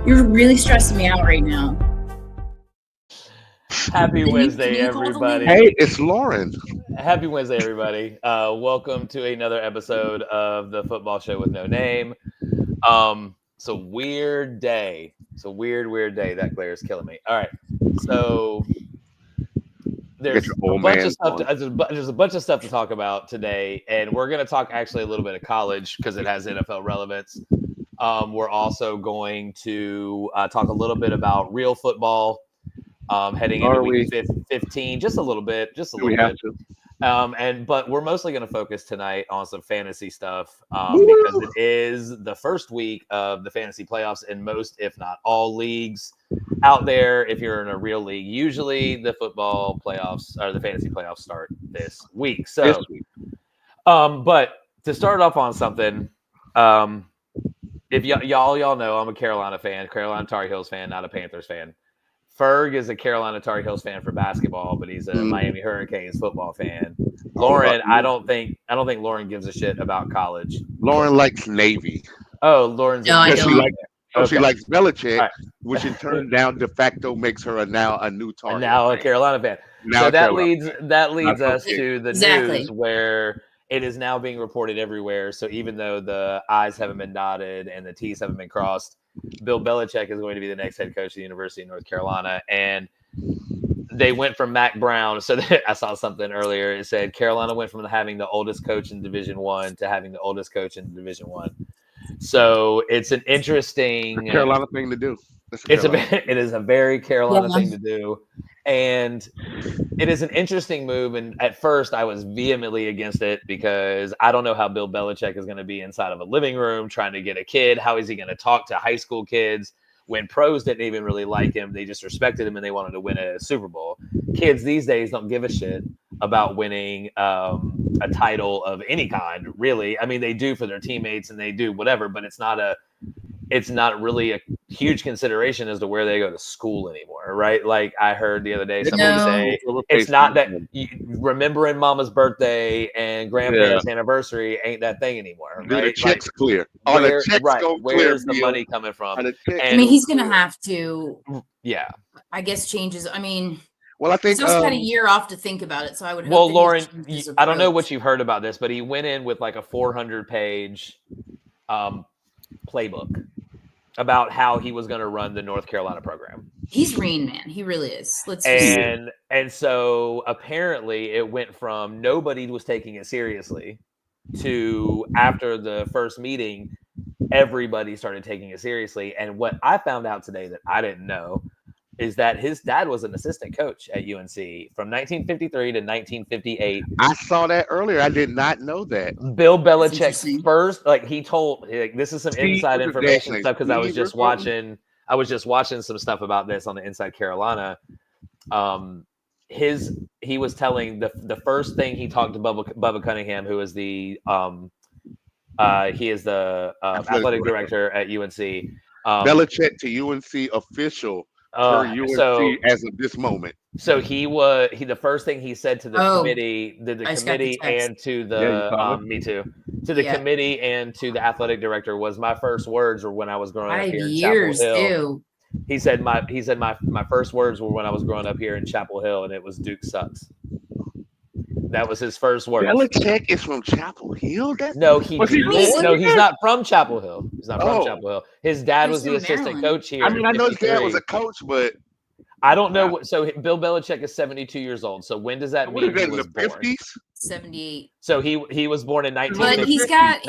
You're really stressing me out right now. Happy Can Wednesday, you hold on? everybody. Hey, it's Lauren. Happy Wednesday, everybody. Welcome to another episode of the Football Show with No Name. It's a weird day. It's a weird day. That glare is killing me. All right. So there's a bunch of stuff. There's a bunch of stuff to talk about today, and we're going to talk actually a little bit of college because it has NFL relevance. We're also going to talk a little bit about real football. Heading into week 15, just a little bit. But we're mostly going to focus tonight on some fantasy stuff because it is the first week of the fantasy playoffs in most, if not all, leagues out there. If you're in a real league, usually the football playoffs or the fantasy playoffs start this week. So, but to start off on something, if y'all know, I'm a Carolina fan, Carolina Tar Heels fan, not a Panthers fan. Ferg is a Carolina Tar Heels fan for basketball, but he's a Miami Hurricanes football fan. Lauren, I don't think Lauren gives a shit about college. Lauren likes Navy. Oh, Lauren's. No, I don't. She likes Belichick, right. Which in turn down de facto makes her now a new Tar. Now a Carolina fan. So that leads us to the news where it is now being reported everywhere. So even though the I's haven't been dotted and the T's haven't been crossed, Bill Belichick is going to be the next head coach of the University of North Carolina. And they went from Mac Brown. So I saw something earlier. It said Carolina went from having the oldest coach in Division I to having the oldest coach in Division I. So it's an interesting Carolina thing to do. It is a very Carolina thing to do. And it is an interesting move. And at first I was vehemently against it because I don't know how Bill Belichick is going to be inside of a living room trying to get a kid. How is he going to talk to high school kids when pros didn't even really like him? They just respected him and they wanted to win a Super Bowl. Kids these days don't give a shit about winning a title of any kind, really. I mean, they do for their teammates and they do whatever, but it's not really a huge consideration as to where they go to school anymore, right? Like I heard the other day somebody say it's not that remembering mama's birthday and grandparents' anniversary ain't that thing anymore, right? The check's clear. Where's the money coming from? I mean, he's going to have to, I guess, changes. I mean, well, I think he's also had a year off to think about it, so I would hope. Well, Lauren, I don't know what you've heard about this, but he went in with like a 400-page playbook about how he was going to run the North Carolina program. He's Rain Man. He really is. And so apparently it went from nobody was taking it seriously to after the first meeting, everybody started taking it seriously. And what I found out today that I didn't know is that his dad was an assistant coach at UNC from 1953 to 1958. I saw that earlier. I did not know that. Bill Belichick's first, he told, this is some inside information stuff because I was just watching some stuff about this on the Inside Carolina. He was telling the first thing he talked to Bubba Cunningham, who is he is the athletic director at UNC. Belichick to UNC official. UNC as of this moment. So the first thing he said to the committee, and to the me too, to the committee and to the athletic director was my first words were when I was growing up here in Chapel Hill. He said my first words were when I was growing up here in Chapel Hill, and it was Duke sucks. That was his first word. Belichick is from Chapel Hill? He's not from Chapel Hill. He's not from Chapel Hill. His dad was the assistant coach here. I mean, I know his dad was a coach, but I don't know what. So Bill Belichick is 72 years old. So when does that mean he was born? 50s? 78. So he was born in 1948. He's got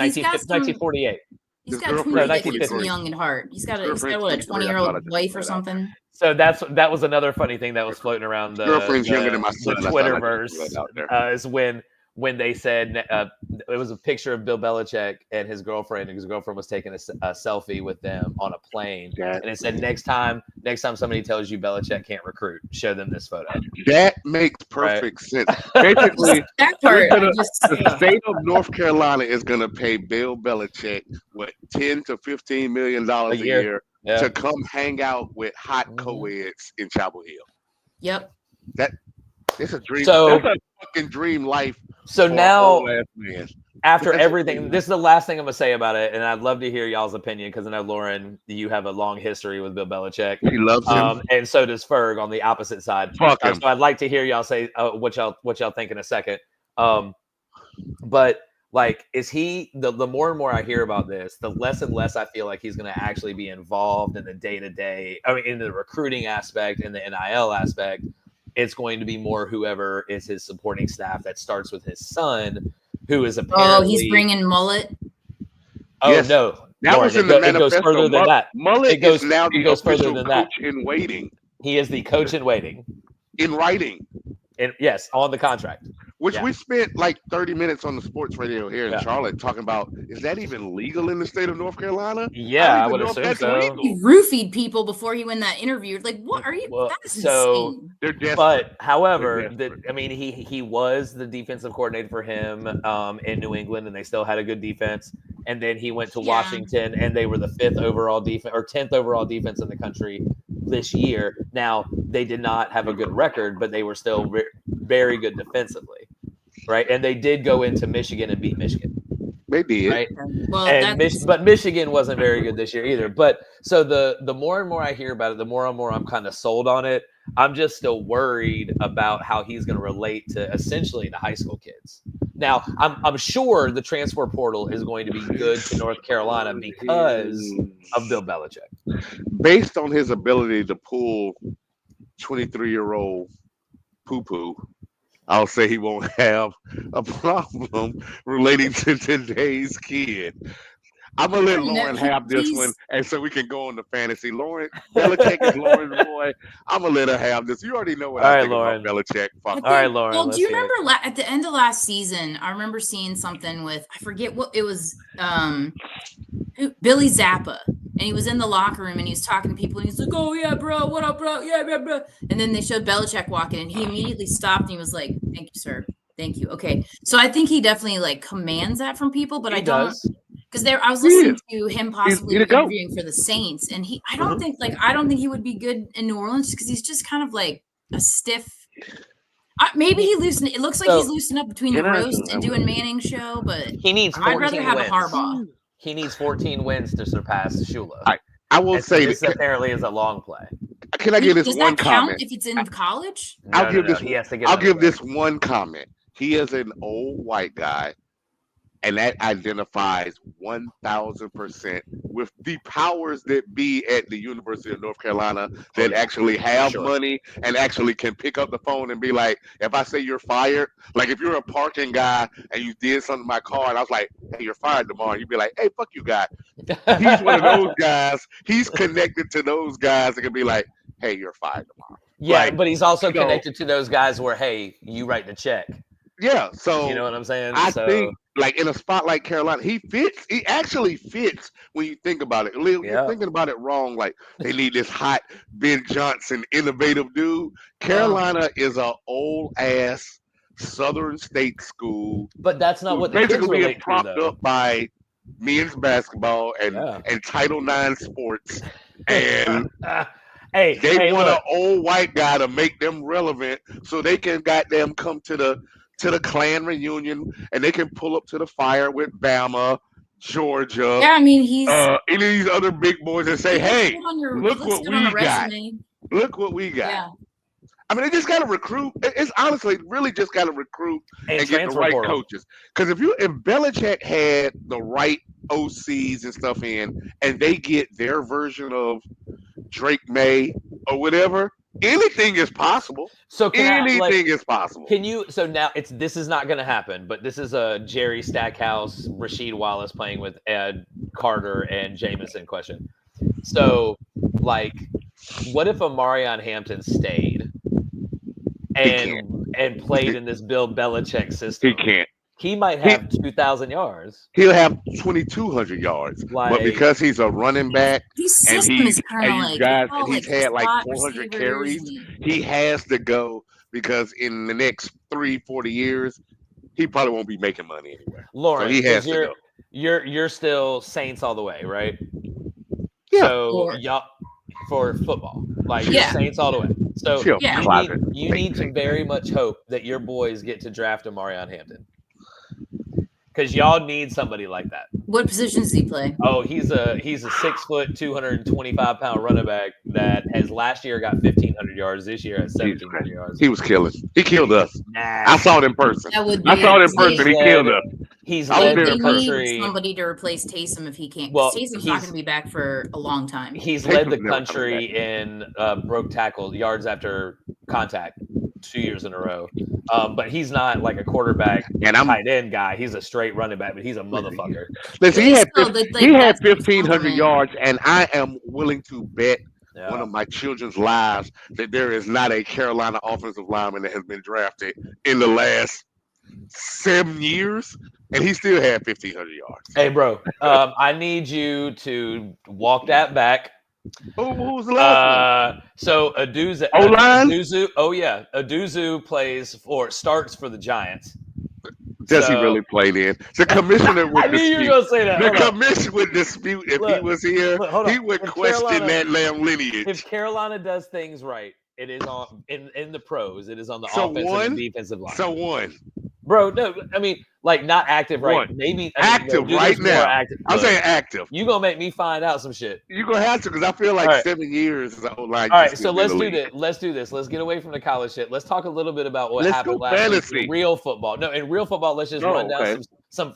too young at heart. He's got what, a 20-year-old wife or something. So that was another funny thing that was floating around the Twitterverse. Is when they said it was a picture of Bill Belichick and his girlfriend, and his girlfriend was taking a selfie with them on a plane, and it said next time somebody tells you Belichick can't recruit, show them this photo. That makes perfect sense. Basically, the state of North Carolina is going to pay Bill Belichick $10 to $15 million a year to come hang out with hot co-eds in Chapel Hill. Yep. It's a dream. So that's a fucking dream life. So now after everything, this is the last thing I'm gonna say about it, and I'd love to hear y'all's opinion because I know Lauren, you have a long history with Bill Belichick. He loves him, and so does Ferg on the opposite side. Fuck him. So I'd like to hear y'all say what y'all think in a second. But like, is he the more and more I hear about this, the less and less I feel like he's going to actually be involved in the day-to-day. I mean, in the recruiting aspect, in the NIL aspect. It's going to be more whoever is his supporting staff. That starts with his son, who is apparently. Oh, he's bringing Mullet. Oh yes. No, that Lauren, was in the manifesto. It goes further than that. Mullet is now the official coach that. In waiting. He is the coach in waiting. In writing. And yes, on the contract. Which we spent like 30 minutes on the sports radio here in Charlotte talking about, is that even legal in the state of North Carolina? Yeah, I would assume so. Legal. He roofied people before he went that interview. Like, what are you? Well, that is insane. They're desperate. But however, I mean, he was the defensive coordinator for him in New England, and they still had a good defense. And then he went to Washington, and they were the 5th overall defense or 10th overall defense in the country this year. Now, they did not have a good record, but they were still very good defensively, right? And they did go into Michigan and beat Michigan. They did, right? Well, but Michigan wasn't very good this year either. But so the more and more I hear about it, the more and more I'm kind of sold on it. I'm just still worried about how he's going to relate to essentially the high school kids. Now, I'm sure the transfer portal is going to be good to North Carolina because of Bill Belichick. Based on his ability to pull 23-year-old poo-poo, I'll say he won't have a problem relating to today's kid. I'm going to let Lauren have this one, and so we can go on to fantasy. Lauren, Belichick is Lauren's boy. I'm going to let her have this. You already know what I think about Belichick. All right, Lauren. Well, do you remember at the end of last season, I remember seeing something with, I forget what it was, Billy Zappa. And he was in the locker room, and he was talking to people, and he's like, oh, yeah, bro, what up, bro? Yeah, bro. And then they showed Belichick walking, and he immediately stopped, and he was like, thank you, sir. Thank you. Okay. So I think he definitely, like, commands that from people, but I don't. Because I was listening to him possibly interviewing for the Saints, and I don't think he would be good in New Orleans because he's just kind of like a stiff. Maybe he loosened. It looks like he's loosened up between the roast and doing Manning's show, but he needs 14 I'd rather have wins. a Harbaugh. He needs 14 wins to surpass Shula. I will say this apparently is a long play. Can I give this one comment? Does that count if it's in college? I'll give this one comment. He is an old white guy. And that identifies 1,000% with the powers that be at the University of North Carolina that actually have money and actually can pick up the phone and be like, if I say you're fired, like if you're a parking guy and you did something to my car and I was like, hey, you're fired tomorrow, you'd be like, hey, fuck you, guy. He's one of those guys. He's connected to those guys that can be like, hey, you're fired tomorrow. Yeah, but he's also connected to those guys where, hey, you write the check. Yeah, so you know what I'm saying? I think like in a spot like Carolina, he fits. He actually fits when you think about it. You're thinking about it wrong. Like they need this hot Ben Johnson, innovative dude. Carolina is an old ass Southern State school, but that's not what the basically being propped up by men's basketball and Title IX sports, and they want an old white guy to make them relevant so they can goddamn come to the Klan reunion, and they can pull up to the fire with Bama, Georgia. Yeah, I mean, he's any of these other big boys and say, "Hey, look what we got! Look what we got!" Yeah. I mean, they just got to recruit. It's honestly really just got to recruit and get the right coaches. Because if Belichick had the right OCs and stuff in, and they get their version of Drake May or whatever. Anything is possible. So anything is possible. Can you? So now this is not going to happen. But this is a Jerry Stackhouse, Rasheed Wallace playing with Ed Carter and Jameson question. So, like, what if Amarion Hampton stayed and played in this Bill Belichick system? He can't. He might have 2,000 yards. He'll have 2,200 yards. But because he's a running back and he's had like 400 carries, he has to go because in the next 3-4 years, he probably won't be making money anywhere. Lauren, so he has to go. You're still Saints all the way, right? Yeah. So for football, like you're Saints all the way. So you need to very much hope that your boys get to draft Amarion Hampton. because y'all need somebody like that. What position does he play? Oh, he's a 6 foot, 225 pound running back that has last year got 1,500 yards. This year has 1,700 yards. He was killing. He killed us. Nah. I saw it in person. I saw it in person. He killed us. He's led they the country. Need somebody to replace Taysom if he can't. Well, Taysom's not going to be back for a long time. He's led the country in broke tackle yards after contact 2 years in a row. But he's not like a quarterback and tight end guy. He's a straight running back, but he's a motherfucker. Listen, he had 1,500 yards, and I am willing to bet one of my children's lives that there is not a Carolina offensive lineman that has been drafted in the last 7 years, and he still had 1,500 yards. Hey, bro, I need you to walk that back. Who's the last one? So Aduzu. Aduzu starts for the Giants. Does he really play then? The commissioner would I knew you were going to say that. The commissioner would dispute if he was here. He would question that lamb lineage. If Carolina does things right, it is on in the pros. It is on the offensive and defensive line. So one. Bro, no, I mean, like not active, right? Maybe active right now. Active. I'm saying active. You gonna make me find out some shit. You're gonna have to because I feel like 7 years is a line. All right, so let's do this. Let's get away from the college shit. Let's talk a little bit about what happened last week in real football. No, in real football, let's just run down some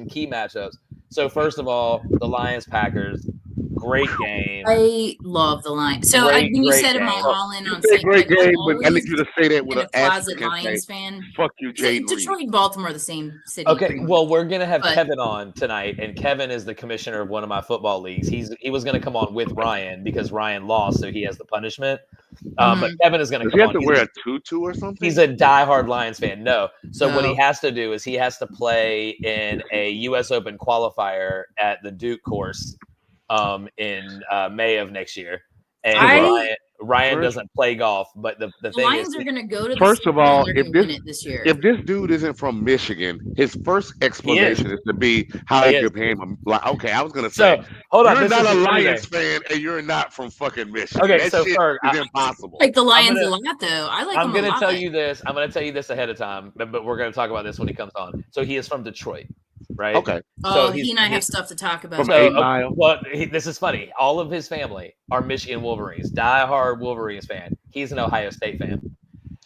key matchups. So first of all, the Lions Packers. Great game. I love the Lions. So when you said I'm all in on St. Great game, but I need you to say that with a closet Lions fan. Fuck you, Jaden. Detroit and Baltimore are the same city. Okay, well, we're gonna have Kevin on tonight, and Kevin is the commissioner of one of my football leagues. He was gonna come on with Ryan because Ryan lost, so he has the punishment. But Kevin is gonna come on. Does he have to wear a tutu or something? He's a diehard Lions fan. No. So what he has to do is he has to play in a U.S. Open qualifier at the Duke course. In May of next year, and Ryan doesn't play golf. But the thing Lions is, are going to go to the first of all, if this year. If this dude isn't from Michigan, his first explanation is to be how he could pay him. Like, okay, I was going to say, hold on, you're not a Lions fan, and you're not from fucking Michigan. Okay, that so shit is impossible. Like the Lions a lot, though. I like. I'm going to tell you this. I'm going to tell you this ahead of time, but we're going to talk about this when he comes on. So he is from Detroit. Right. Okay. So he and I have stuff to talk about. This is funny. All of his family are Michigan Wolverines, diehard Wolverines fan. He's an Ohio State fan.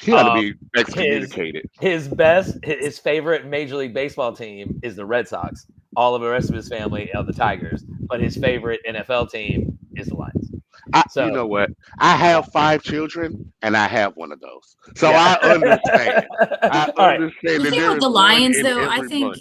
He ought to be excommunicated. His favorite Major League Baseball team is the Red Sox. All of the rest of his family are the Tigers, but his favorite NFL team is the Lions. You know what? I have 5 children, and I have one of those, so I understand. I understand. The thing with the Lions, though, I think.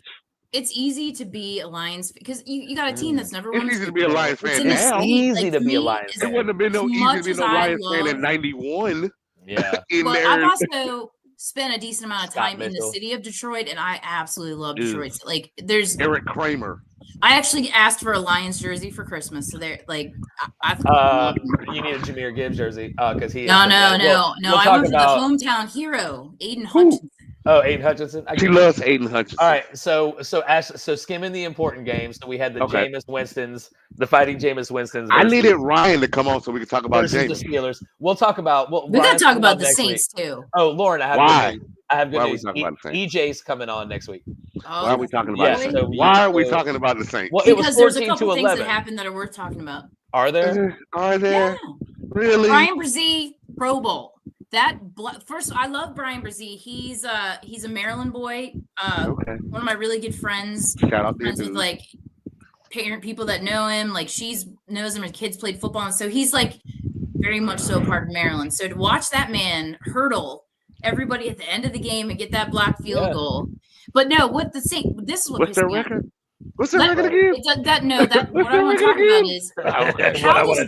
It's easy to be a Lions because you got a team that's never won. It's easy to be a Lions fan. It's easy to be a Lions fan. It wouldn't have been no easy to be a Lions fan in '91. Yeah. But I've also spent a decent amount of time in the city of Detroit, and I absolutely love Detroit. Like, there's Eric Kramer. I actually asked for a Lions jersey for Christmas, so they're like, you need a Jahmyr Gibbs jersey because he. No. I went for the hometown hero, Aiden Hutchinson. Oh, Aiden Hutchinson. She loves Aiden Hutchinson. All right, so skimming the important games. So we had the Jameis Winstons, the fighting Jameis Winstons. I needed Ryan to come on so we could talk about Jameis. The Steelers. We'll talk about. We got to talk about the Saints too. Oh, Lauren, I have good news. EJ's coming on next week. Why are we talking about the Saints? Why are we talking about the Saints? Well, because there's a couple things that happened that are worth talking about. Are there? Yeah. Really? Brian Brzee, Pro Bowl. First, I love Brian Brzee. He's a Maryland boy. One of my really good friends. Shout out friends with like parent people that know him. Like knows him. His kids played football, and so he's like very much so part of Maryland. So to watch that man hurdle everybody at the end of the game and get that block field goal. But no, this is what. What's their record? What's their record again? What I want to talk about is how does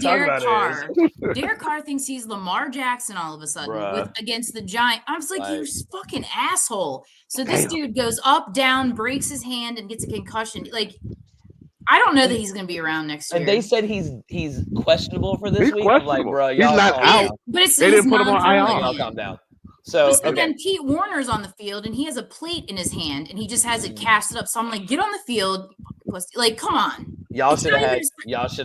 Derek Carr thinks he's Lamar Jackson all of a sudden against the Giants. I was like, you fucking asshole. So this dude goes up, down, breaks his hand, and gets a concussion. Like, I don't know that he's going to be around next year. And they said he's questionable for this week. Questionable. Like, bro, he's not out. But they didn't put him on IR. Y'all calm down. So then Pete Warner's on the field and he has a plate in his hand and he just has it casted up. So I'm like, get on the field. Like, come on. Y'all should have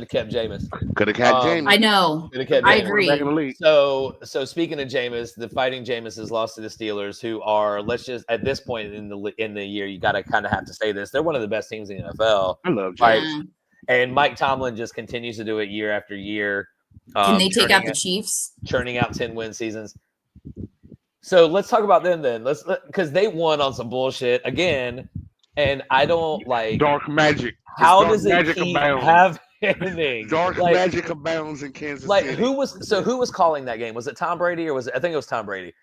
kept Jameis. Could have kept Jameis. I know. I agree. So speaking of Jameis, the Fighting Jameis has lost to the Steelers, who are, let's just, at this point in the year, you got to kind of have to say this. They're one of the best teams in the NFL. I love Jameis. And Mike Tomlin just continues to do it year after year. Can they take out the Chiefs? Churning out 10-win seasons. So let's talk about them then. Because they won on some bullshit again. And I don't like dark magic. How does it keep happening? Dark magic abounds in Kansas City. Who was calling that game? Was it Tom Brady or I think it was Tom Brady?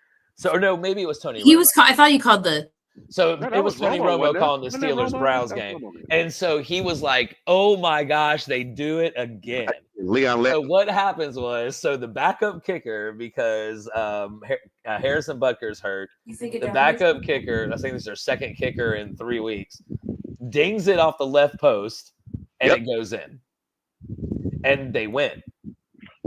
Or no, maybe it was Tony. I thought you called the. So it was Tony Romo calling the Steelers-Browns game. And so he was like, oh my gosh, they do it again. So what happens was, the backup kicker, because Harrison Butker's hurt, the backup kicker, I think this is their second kicker in 3 weeks, dings it off the left post, and it goes in. And they win.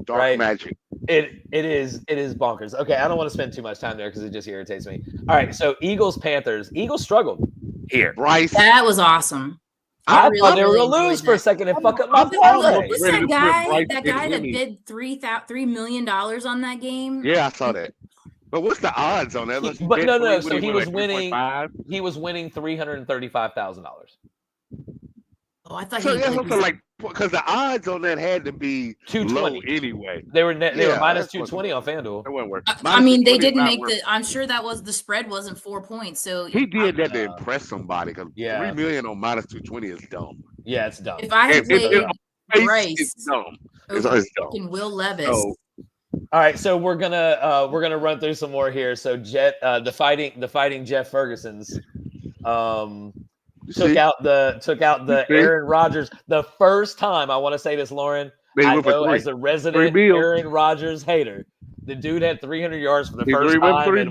Dark magic. It is bonkers. Okay, I don't want to spend too much time there because it just irritates me. All right, so Eagles-Panthers. Eagles struggled here. Bryce. That was awesome. I thought they were going to lose for a second and fuck up my parlay. What's that guy that bid $3 million on that game? Yeah, I saw that. But what's the odds on that? No. So he was winning. He was winning $335,000. Oh, I thought because the odds on that had to be 220 anyway. They were minus 220 on FanDuel. That wouldn't work. I mean, they didn't make I'm sure that was the spread wasn't 4 points. So he did that to impress somebody. Because $3 million on minus 220 is dumb. Yeah, it's dumb. If I had played Bryce, it's dumb. It's dumb. Will Levis. All right, so we're gonna run through some more here. So the fighting Jeff Ferguson's took out the Aaron Rodgers. The first time, I want to say this, Lauren, I know as a resident Aaron Rodgers hater, the dude had 300 yards for the first time in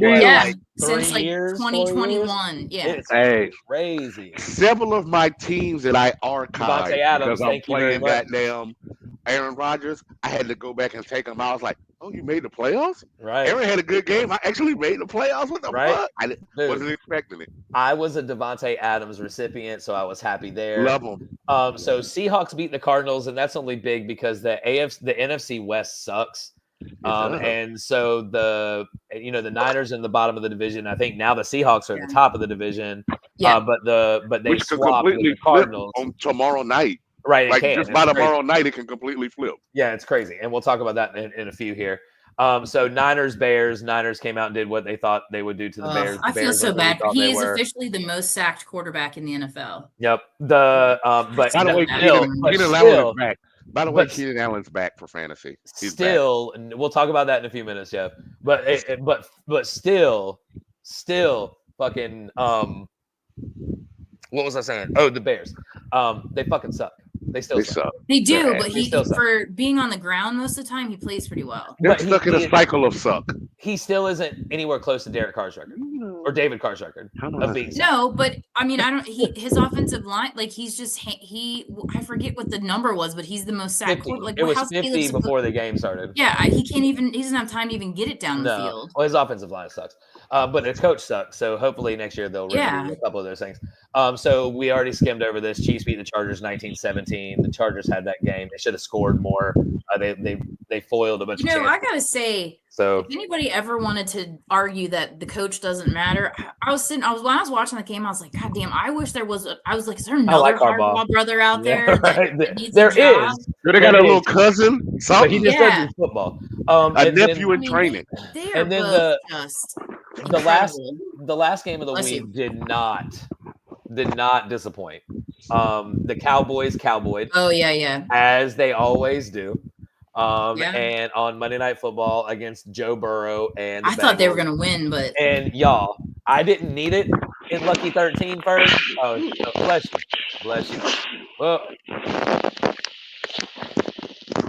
since 2021. Yeah, it's crazy. Several of my teams that I archived because I'm playing goddamn Aaron Rodgers, I had to go back and take him. I was like, oh, you made the playoffs? Right. Aaron had a good game. I actually made the playoffs. What the fuck? I wasn't expecting it. I was a Devontae Adams recipient, so I was happy there. Love him. So Seahawks beat the Cardinals, and that's only big because the NFC West sucks. And so the Niners in the bottom of the division. I think now the Seahawks are at the top of the division. Yeah. But they swapped with the Cardinals on tomorrow night. Right, just by tomorrow night, it can completely flip. Yeah, it's crazy, and we'll talk about that in a few here. So Niners came out and did what they thought they would do to the Bears. I feel so bad. He is officially the most sacked quarterback in the NFL. Yep. But by the way, Keenan Allen's back. By the way, Keenan Allen's back for fantasy. He's back. And we'll talk about that in a few minutes, Jeff. But still, fucking. What was I saying? Oh, the Bears. They fucking suck. They still suck. They do, but for being on the ground most of the time, he plays pretty well. They're stuck in a cycle of suck. He still isn't anywhere close to Derek Carr's record or David Carr's record of being sucked. No, but I mean, his offensive line, he's just I forget what the number was, but he's the most sacked. It was 50 before the game started. Yeah, he doesn't have time to even get it down the field. Well, his offensive line sucks. But his coach sucks. So hopefully next year they'll review a couple of those things. So we already skimmed over this. Chiefs beat the Chargers 19-17. The Chargers had that game. They should have scored more. They foiled a bunch of chances. I gotta say, if anybody ever wanted to argue that the coach doesn't matter, when I was watching the game, I was like, God damn, I wish there was. Is there another Harbaugh brother out there? That needs there a job? is. They got a little cousin. But he just does football. A nephew in training. And then the last game of the week did not disappoint. The Cowboys cowboyed. Oh yeah. As they always do. And on Monday Night Football against Joe Burrow and I thought they were gonna win, but y'all, I didn't need it in Lucky 13 first. Oh, bless you. Well,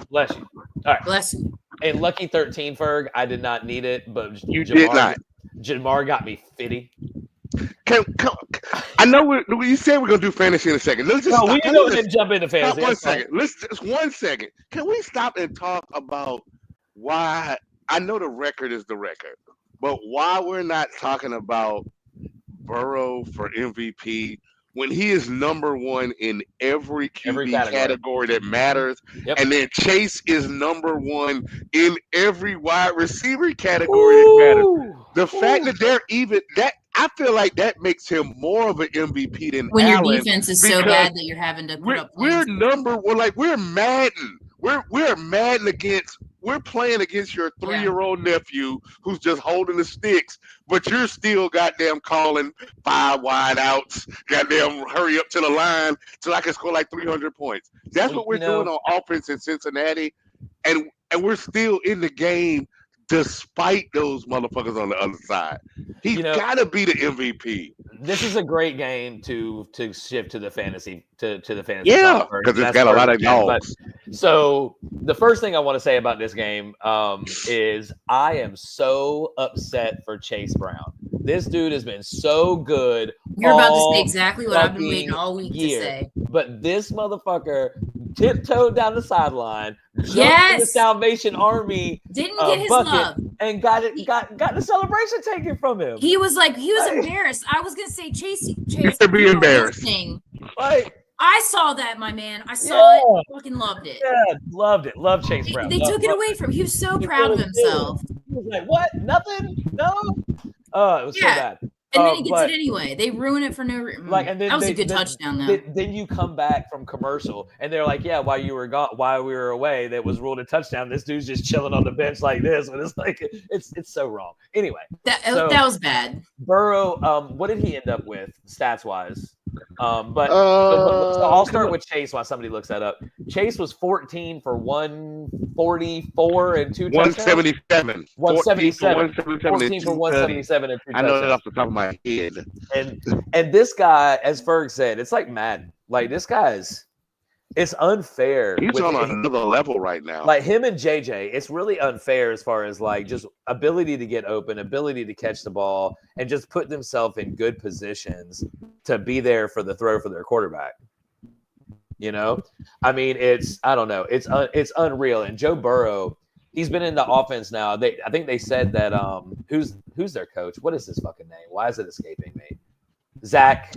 bless you. All right, bless you. In Lucky 13, Ferg, I did not need it, but you did not. Jamar got me 50. I know you said we're gonna do fantasy in a second. We can go ahead and jump into fantasy. One second. Can we stop and talk about why? I know the record is the record, but why we're not talking about Burrow for MVP when he is number one in every QB category that matters, and then Chase is number one in every wide receiver category that matters. The fact that they're even that, I feel like that makes him more of an MVP than when Allen. Your defense is so bad that you're having to put up points. We're number one, like we're Madden. We're Madden against. We're playing against your 3-year-old nephew who's just holding the sticks, but you're still goddamn calling 5 wide outs. Goddamn, hurry up to the line so I can score like 300 points. That's what we're doing on offense in Cincinnati, and we're still in the game despite those motherfuckers on the other side. He's got to be the MVP. This is a great game to shift to the fantasy to the fantasy. Yeah, because it's got a lot of dogs. So the first thing I want to say about this game is I am so upset for Chase Brown. This dude has been so good. You're about to say exactly what I've been waiting all week to say. But this motherfucker tiptoed down the sideline, jumped in the Salvation Army, didn't get his love, and got the celebration taken from him. He was embarrassed. I was gonna say Chase to be embarrassed. I saw that, my man. I saw it. Fucking loved it. Yeah, loved it. Loved Chase Brown. They took it away from him. He was so proud of himself. He was like, "What? Nothing? No." Oh, it was so bad. And then he gets it anyway. They ruin it for no reason. And then that was a good touchdown, though. Then you come back from commercial, and they're like, "Yeah, while we were away, that was ruled a touchdown. This dude's just chilling on the bench like this." And it's like, it's so wrong. Anyway, that was bad. Burrow, what did he end up with stats wise? So I'll start with Chase while somebody looks that up. Chase was 14 for 144 and 2 touchdowns. 177. 177. 14 for 177 and 2 touchdowns. I know that off the top of my head. And this guy, as Ferg said, it's like Madden. Like this guy's, it's unfair. He's on another level right now. Like him and JJ, it's really unfair as far as like just ability to get open, ability to catch the ball, and just put themselves in good positions to be there for the throw for their quarterback. You know, I mean, I don't know, it's unreal. And Joe Burrow, he's been in the offense now. I think they said that who's their coach? What is his fucking name? Why is it escaping me? Zach.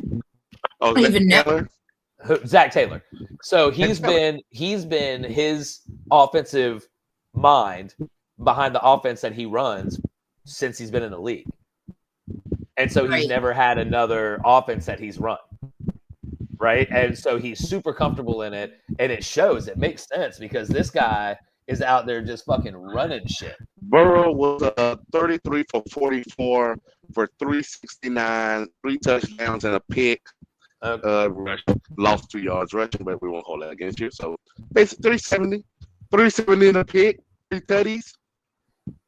Oh, Zach Taylor. So he's been his offensive mind behind the offense that he runs since he's been in the league. And so he's never had another offense that he's run. Right. And so he's super comfortable in it. And it shows. It makes sense because this guy is out there just fucking running shit. Burrow was 33 for 44 for 369, 3 touchdowns and a pick. Lost 2 yards rushing, but we won't hold that against you. So basically 370 in a pick, 3 tutties.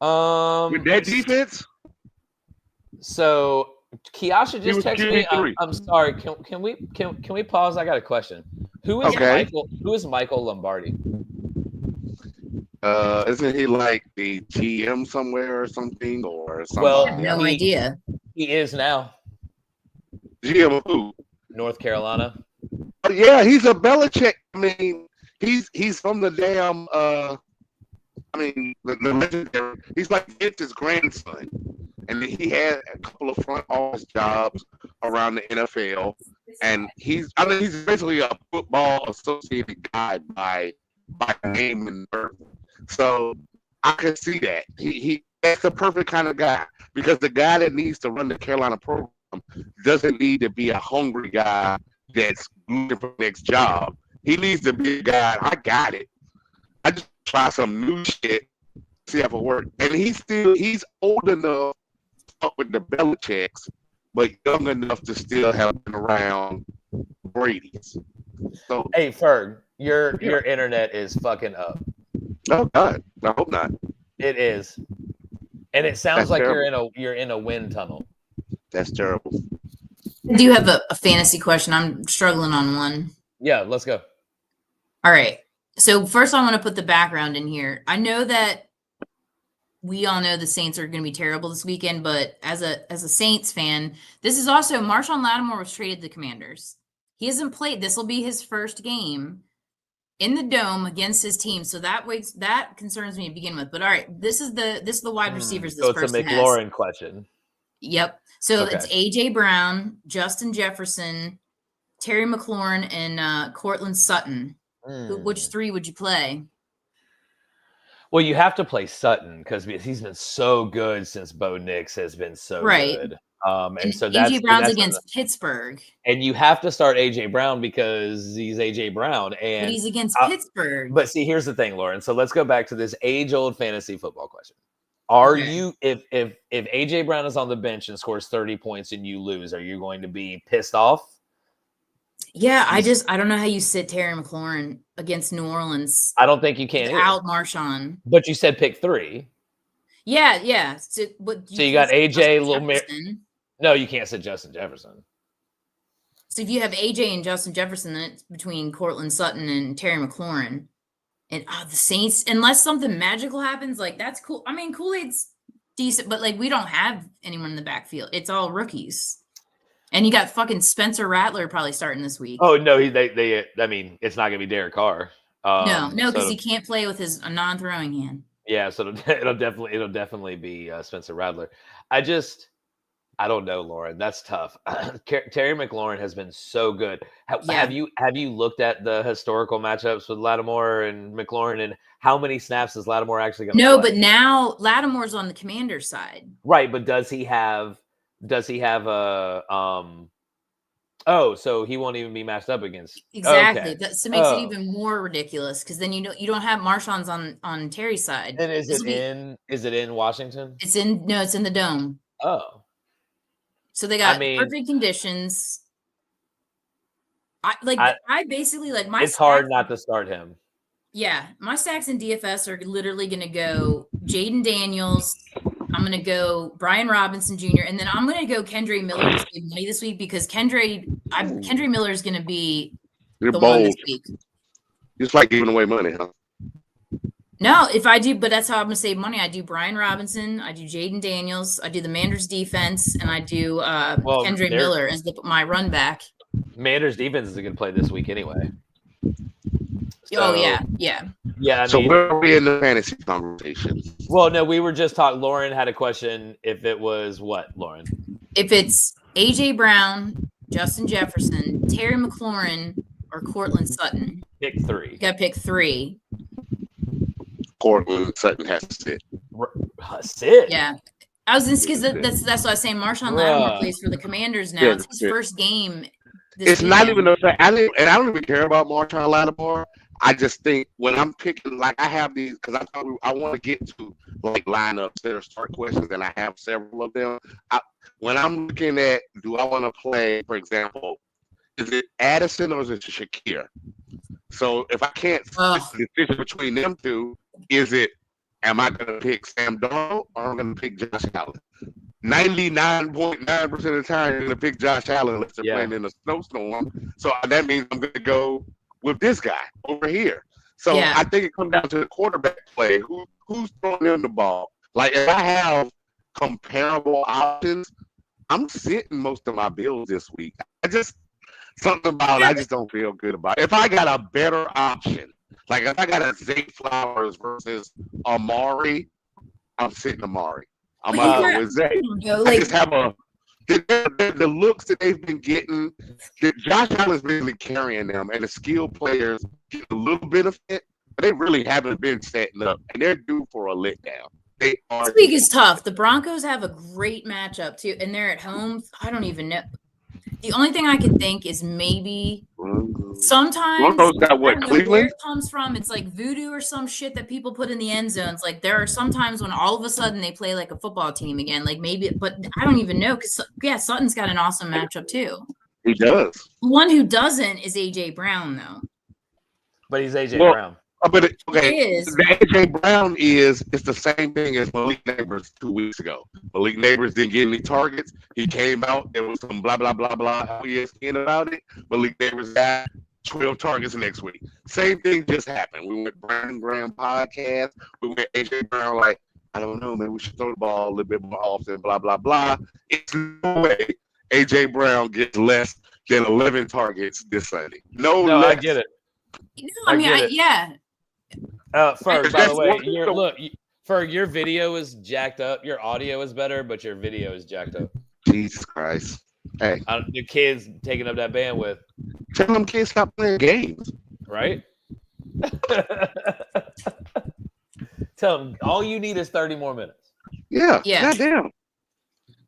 With that defense. So Kiasha just texted me. I'm sorry. Can we pause? I got a question. Who is Michael Lombardi? Isn't he like the GM somewhere or something or something? Well, I have no idea. He is now. GM of who? North Carolina. Yeah, he's a Belichick. I mean, he's from the damn. The legendary. He's like Vince's grandson, and he had a couple of front office jobs around the NFL. And he's basically a football associated guy by name and birth. So I could see that that's the perfect kind of guy because the guy that needs to run the Carolina program doesn't need to be a hungry guy that's looking for the next job. He needs to be a guy, I got it. I just try some new shit, see if it works. And he's old enough to fuck with the Belichicks, but young enough to still have been around Brady's. So, hey Ferg, your internet is fucking up. Oh God, I hope not. It is. And it sounds like you're in a wind tunnel. That's terrible. Do you have a fantasy question? I'm struggling on one. Yeah, let's go. All right. So first I want to put the background in here. I know that we all know the Saints are going to be terrible this weekend, but as a Saints fan, this is also Marshawn Lattimore was traded to the Commanders. He hasn't played. This will be his first game in the dome against his team. So that concerns me to begin with. But all right, this is the wide receivers this person has. So it's a McLaurin question. Yep. So it's A.J. Brown, Justin Jefferson, Terry McLaurin, and Cortland Sutton. Which three would you play? Well, you have to play Sutton because he's been so good since Bo Nix has been so good. And so AJ Brown's against Pittsburgh. And you have to start AJ Brown because he's AJ Brown. And but he's against Pittsburgh. But see, here's the thing, Lauren. So let's go back to this age-old fantasy football question. Are you, if AJ Brown is on the bench and scores 30 points and you lose, are you going to be pissed off? Yeah, I don't know how you sit Terry McLaurin against New Orleans. I don't think you can without Marshawn. But you said pick 3. Yeah. So you got AJ, No, you can't sit Justin Jefferson. So if you have AJ and Justin Jefferson, then it's between Cortland Sutton and Terry McLaurin. And the Saints, unless something magical happens, like that's cool. I mean, Kool-Aid's decent, but like we don't have anyone in the backfield. It's all rookies. And you got fucking Spencer Rattler probably starting this week. Oh no, they I mean, it's not gonna be Derek Carr. No, because he can't play with his non-throwing hand. Yeah, so it'll definitely be Spencer Rattler. I don't know, Lauren. That's tough. Terry McLaurin has been so good. Have you looked at the historical matchups with Lattimore and McLaurin, and how many snaps is Lattimore actually going to play? No, but now Lattimore's on the Commander's side. Right, but does he have a so he won't even be matched up against exactly. Okay. That makes it even more ridiculous because then you don't have Marshawn's on Terry's side. And is it in Washington? It's in the Dome. Oh. So they got perfect conditions. I basically like my. It's hard not to start him. Yeah, my stacks in DFS are literally going to go Jaden Daniels. I'm going to go Brian Robinson Jr. and then I'm going to go Kendre Miller to save money this week because Kendre Miller is going to be the one this week. Just like giving away money, huh? No, if I do, but that's how I'm going to save money. I do Brian Robinson, I do Jaden Daniels, I do the Manders defense, and I do Kendre Miller as my run back. Manders defense is a good play this week anyway. So, yeah. So where are we in the fantasy conversation? Well, no, we were just talking. Lauren had a question. If it was what, Lauren? If it's AJ Brown, Justin Jefferson, Terry McLaurin, or Cortland Sutton, pick 3. You got to pick 3. Cortland Sutton has to sit. Sit? Yeah. I was because that's what I was saying. Marshawn Lattimore plays for the Commanders now. It's his first game. It's not even a fact. I don't even care about Marshawn Lattimore. I just think when I'm picking, like I have these because I want to get to like lineups that are start questions, and I have several of them. When I'm looking at, do I want to play, for example, is it Addison or is it Shakir? So if I can't decision between them two, am I going to pick Sam Darnold or am I going to pick Josh Allen? 99.9% of the time, you're going to pick Josh Allen unless they're playing in a snowstorm. So that means I'm going to go with this guy over here. So I think it comes down to the quarterback play. Who's throwing them the ball? Like if I have comparable options, I'm sitting most of my bills this week. I just don't feel good about it. If I got a better option, like if I got a Zay Flowers versus Amari, I'm sitting Amari. I'm out with Zay. I just have the looks that they've been getting. Josh Allen's really carrying them, and the skilled players get a little benefit, but they really haven't been setting up, and they're due for a letdown. This week is tough. The Broncos have a great matchup too, and they're at home. I don't even know. The only thing I can think is maybe sometimes got what, Cleveland? Where it comes from. It's like voodoo or some shit that people put in the end zones. Like there are some times when all of a sudden they play like a football team again. Like maybe, but I don't even know because Sutton's got an awesome matchup too. He does. The one who doesn't is AJ Brown though. But he's AJ Brown. But the AJ Brown it's the same thing as Malik Neighbors 2 weeks ago. Malik Neighbors didn't get any targets. He came out. There was some blah blah blah blah ESPN about it. Malik Neighbors got 12 targets next week. Same thing just happened. We went Brandon Graham podcast. We went AJ Brown like, I don't know, man. We should throw the ball a little bit more often. Blah blah blah. It's no way AJ Brown gets less than 11 targets this Sunday. No, I get it. Ferg, by the way, Ferg, your video is jacked up. Your audio is better, but your video is jacked up. Jesus Christ. Hey. The kids taking up that bandwidth. Tell them kids stop playing games. Right? Tell them all you need is 30 more minutes. Yeah. Goddamn.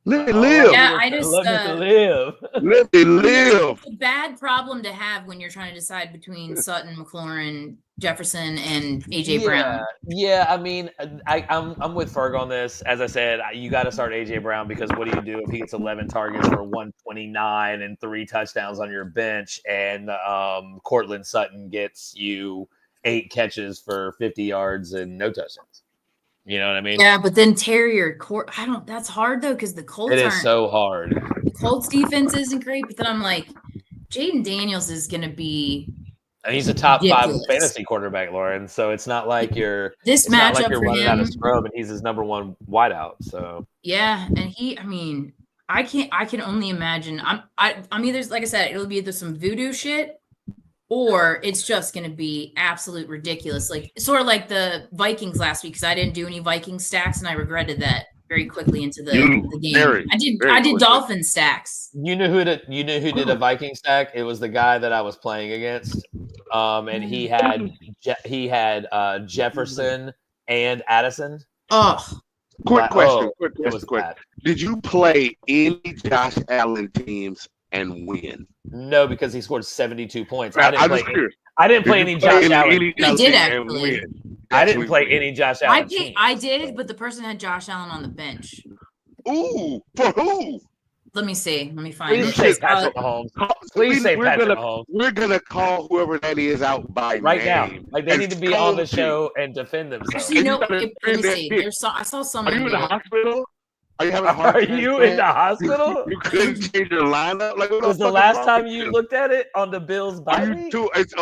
Let me live. Yeah, I just let me live. Let me live. It's a bad problem to have when you're trying to decide between Sutton, McLaurin, Jefferson, and AJ Brown. Yeah, I mean, I'm with Ferg on this. As I said, you got to start AJ Brown because what do you do if he gets 11 targets for 129 and 3 touchdowns on your bench, and Cortland Sutton gets you 8 catches for 50 yards and no touchdowns? You know what I mean? Yeah, but then Terrier, that's hard though because the Colts It is so hard. The Colts defense isn't great, but then I'm like, Jaden Daniels is going to be. And he's a top ridiculous. 5 fantasy quarterback, Lauren. So it's not like you're matchup for running him, out of scrub, and he's his number 1 wideout. So yeah, and I can only imagine. I'm either, like I said, it'll be either some voodoo shit. Or it's just going to be absolute ridiculous, like sort of like the Vikings last week because I didn't do any Viking stacks and I regretted that very quickly into the game. I did Dolphin stacks. You knew who did a Viking stack? It was the guy that I was playing against, and he had Jefferson and Addison. Oh, quick question. Did you play any Josh Allen teams and win? No, because he scored 72 points. I didn't play any Josh Allen. He did actually. I didn't play any Josh Allen. I did, but the person had Josh Allen on the bench. Ooh, for who? Let me see. Let me find it. Please say Patrick Mahomes. Please say Patrick Mahomes. We're gonna call whoever that is out by right name. Now. Like they need to be on the show and defend themselves. Actually, let me see. I saw someone. Are you in the hospital? Are you having a heart? Are you in the hospital? You couldn't change your lineup. Like, was the last time you looked at it on the Bills bye week?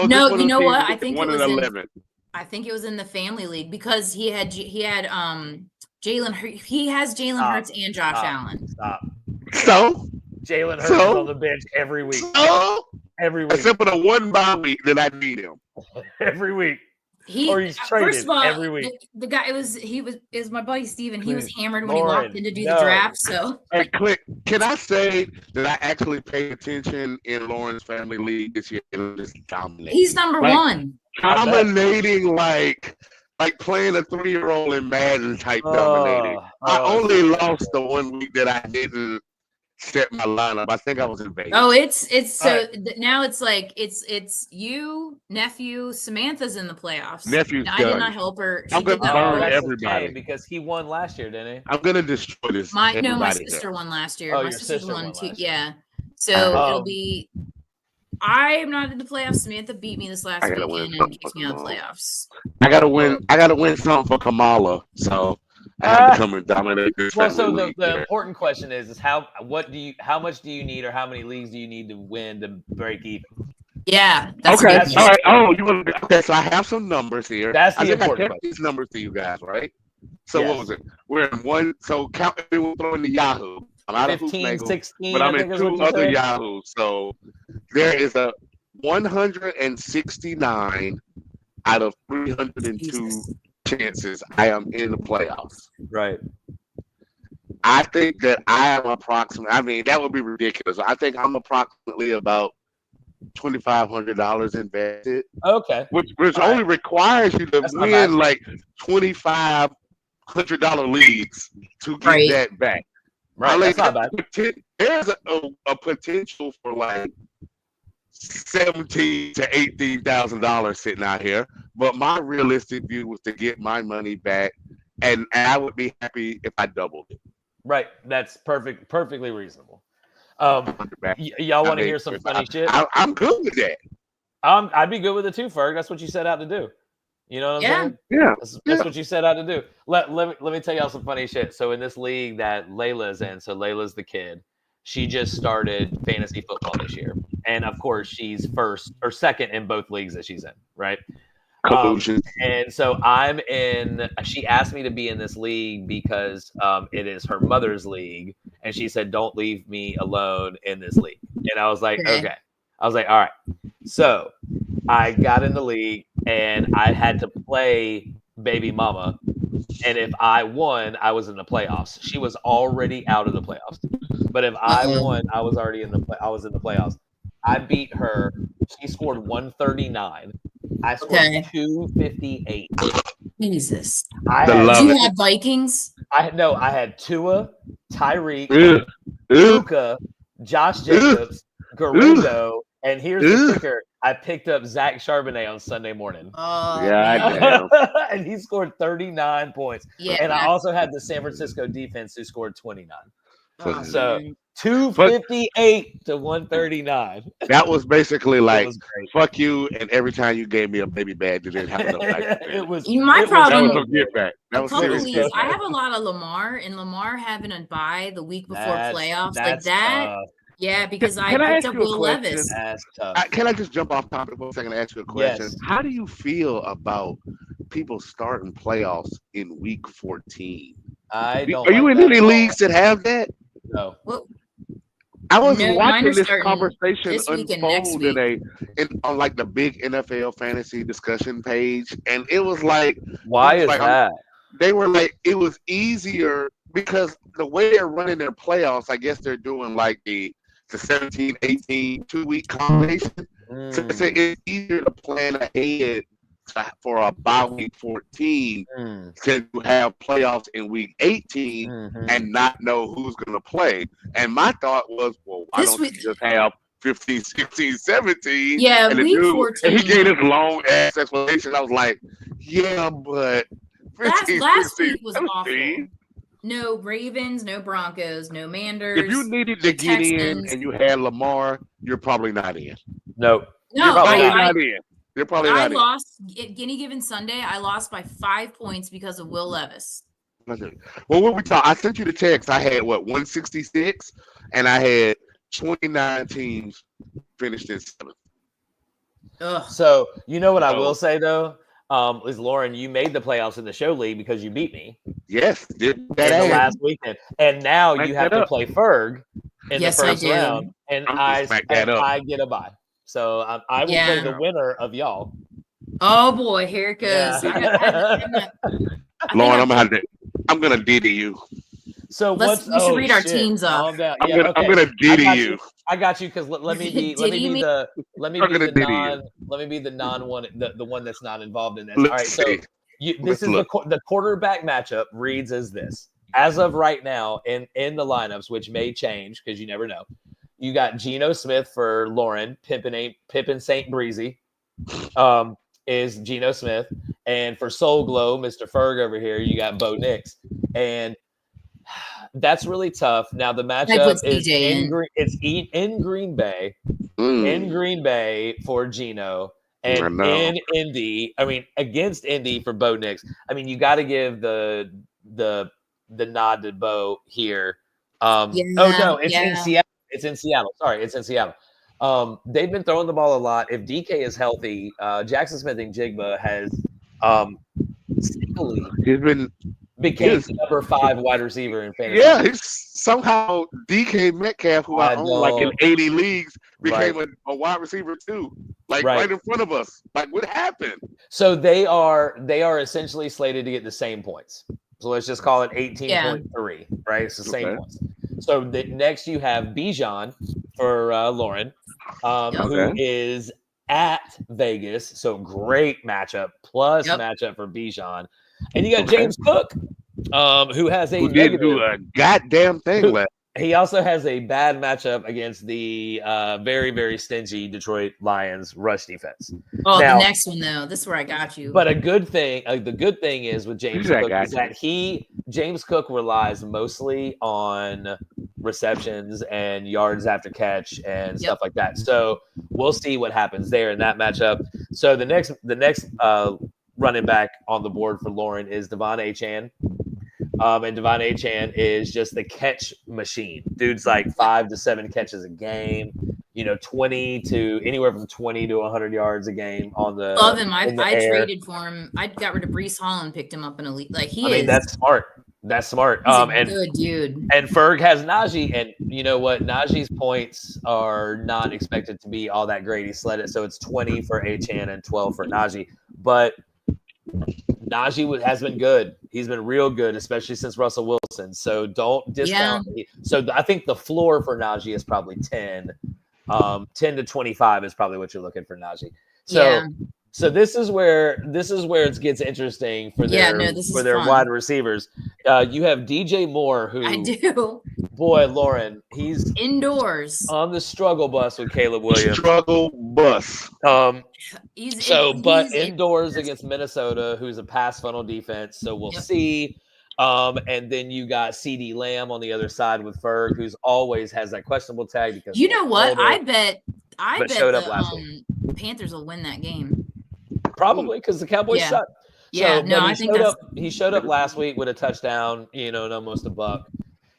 No, you know what? I think it was 11. I think it was in the family league because he had Jalen. He has Jalen Hurts and Josh Allen. Stop. So Jalen Hurts is on the bench every week. Every week, except for the 1 bye week that I need him. Every week. He's traded first of all, every week. The guy it was my buddy Steven. He was hammered when he walked in to do the draft. So hey, Click, can I say that I actually paid attention in Lauren's family league this year and just dominating? He's number 1. Dominating like playing a 3-year-old in Madden type dominating. I only lost the 1 week that I didn't set my lineup. I think I was in Vegas. Oh, it's so now it's like it's you, nephew, Samantha's in the playoffs. Nephew's I did not help her. I'm gonna burn everybody because he won last year, didn't he? I'm gonna destroy this. My sister won last year. Oh, my sister won too. Yeah. So it'll be. I am not in the playoffs. Samantha beat me this last weekend and kicked me out of the playoffs. I gotta win something for Kamala. So I have to come and dominate this. Well, so the important question is how much do you need or how many leagues do you need to win to break even? Yeah. Okay. All right. Oh, okay. So I have some numbers here. That's the important question. These numbers to you guys, right? So what was it? We're in one. So count. We'll throw in the Yahoo. I'm out 15, of 16, but I'm in 2 other Yahoos. So there is a 169 out of 302 chances I am in the playoffs. Right. I think that I am approximately. I mean, that would be ridiculous. I think I'm approximately about $2,500 invested. Okay. Which only requires you to win like $2,500 leagues to get that back. Right. Like, that's not bad. There's a potential for like $17,000 to $18,000 sitting out here, but my realistic view was to get my money back, and I would be happy if I doubled it. Right, that's perfectly reasonable. Y'all want to hear some funny shit? I'm good with that. I'd be good with it too, Ferg. That's what you set out to do. You know what I'm saying? Yeah. That's what you set out to do. Let me tell y'all some funny shit. So in this league that Layla's in, so Layla's the kid. She just started fantasy football this year. And of course, she's first or second in both leagues that she's in, right? And so she asked me to be in this league because it is her mother's league. And she said, don't leave me alone in this league. And I was like, okay. I was like, all right. So I got in the league and I had to play baby mama. And if I won, I was in the playoffs. She was already out of the playoffs. But if I won, I was already in the playoffs. I beat her. She scored 139. I scored 258. Jesus. Did you have Vikings? I had Tua, Tyreek, Luka, Josh Jacobs, Garrido, and here's the kicker. I picked up Zach Charbonnet on Sunday morning. Damn. And he scored 39 points. Yeah. And I also had the San Francisco defense who scored 29. So man. 258 to 139. That was basically like, fuck you, and every time you gave me a baby bag, you didn't have enough back. My problem that was a get back. That was serious. I have a lot of Lamar, and Lamar having a bye the week before playoffs. Like that. Tough. Yeah, because I picked up Will Levis. That's tough. Can I just jump off topic for a second and ask you a question? Yes. How do you feel about people starting playoffs in week 14? Are you in any leagues that have that? No. Well, I was watching this conversation unfold on like the big NFL fantasy discussion page, and it was like, why is that? They were like, it was easier because the way they're running their playoffs, I guess they're doing like the 17, 18, 2-week combination. So it's easier to plan ahead for a bye week 14 to have playoffs in week 18 and not know who's going to play. And my thought was, well, why don't you just have 15, 16, 17? Yeah, and week 14. And he gave this long ass explanation. I was like, yeah, but 15, last 16, week was 17. awful. No Ravens, no Broncos, no Manders. If you needed to get in and you had Lamar, you're probably not in. No, you're probably not in. You're probably not in. I lost any given Sunday. I lost by 5 points because of Will Levis. Well, what we talk? I sent you the text. I had 166, and I had 29 teams finished in 7th. Ugh. So you know what I will say though, is Lauren, you made the playoffs in the show league because you beat me. Yes, in the last weekend, and now you have to play Ferg in the first round, and I get a bye. So I will play the winner of y'all. Oh boy, here it goes. Yeah. Lauren, I'm gonna diddy you. So we should read our teams up. I'm gonna diddy you. I got you because let me be the one that's not involved in this. All right, so the quarterback matchup reads as this. As of right now, in the lineups, which may change because you never know. You got Geno Smith for Lauren, Pippin St. Breezy, is Geno Smith, and for Soul Glow, Mr. Ferg over here, you got Bo Nix, and that's really tough. Now the matchup is in Green Bay, in Green Bay for Geno, and in Indy. I mean, against Indy for Bo Nix. I mean, you got to give the nod to Bo here. In Seattle. It's in Seattle. Sorry, it's in Seattle. They've been throwing the ball a lot. If DK is healthy, Jackson Smith-Njigba has became the number 5 wide receiver in fantasy. Yeah, he's somehow DK Metcalf, who I own like in 80 leagues, became a wide receiver too. Like right in front of us. Like, what happened? So they are essentially slated to get the same points. So let's just call it 18.3, right? It's the same points. So next you have Bijan for Lauren, who is at Vegas. So great matchup, matchup for Bijan. And you got James Cook, who has who didn't do a goddamn thing left. He also has a bad matchup against the very, very stingy Detroit Lions rush defense. Oh, now, the next one though, this is where I got you. But the good thing is with James Cook is that James Cook relies mostly on receptions and yards after catch and stuff like that. So we'll see what happens there in that matchup. So the next running back on the board for Lauren is Devon Achane. And Devon Achane is just the catch machine. Dude's like 5 to 7 catches a game, 20 to anywhere from 20 to 100 yards a game on the. Love him. I traded for him. I got rid of Breece Hall and picked him up in a league. Like that's smart. That's smart. And good dude. And Ferg has Najee, and you know what? Najee's points are not expected to be all that great. He slid it, so it's 20 for Achane and 12 for Najee. But Najee has been good. He's been real good, especially since Russell Wilson. So don't discount. So I think the floor for Najee is probably 10. 10 to 25 is probably what you're looking for Najee. So this is where it gets interesting for their wide receivers. You have DJ Moore, who I do. Boy, Lauren, he's indoors on the struggle bus with Caleb Williams. Struggle bus. But indoors against Minnesota, who's a pass funnel defense. So we'll see. And then you got CD Lamb on the other side with Ferg, who's always has that questionable tag because you know what? I bet showed up last week. Panthers will win that game. Probably because the Cowboys suck. He showed up last week with a touchdown, and almost a buck.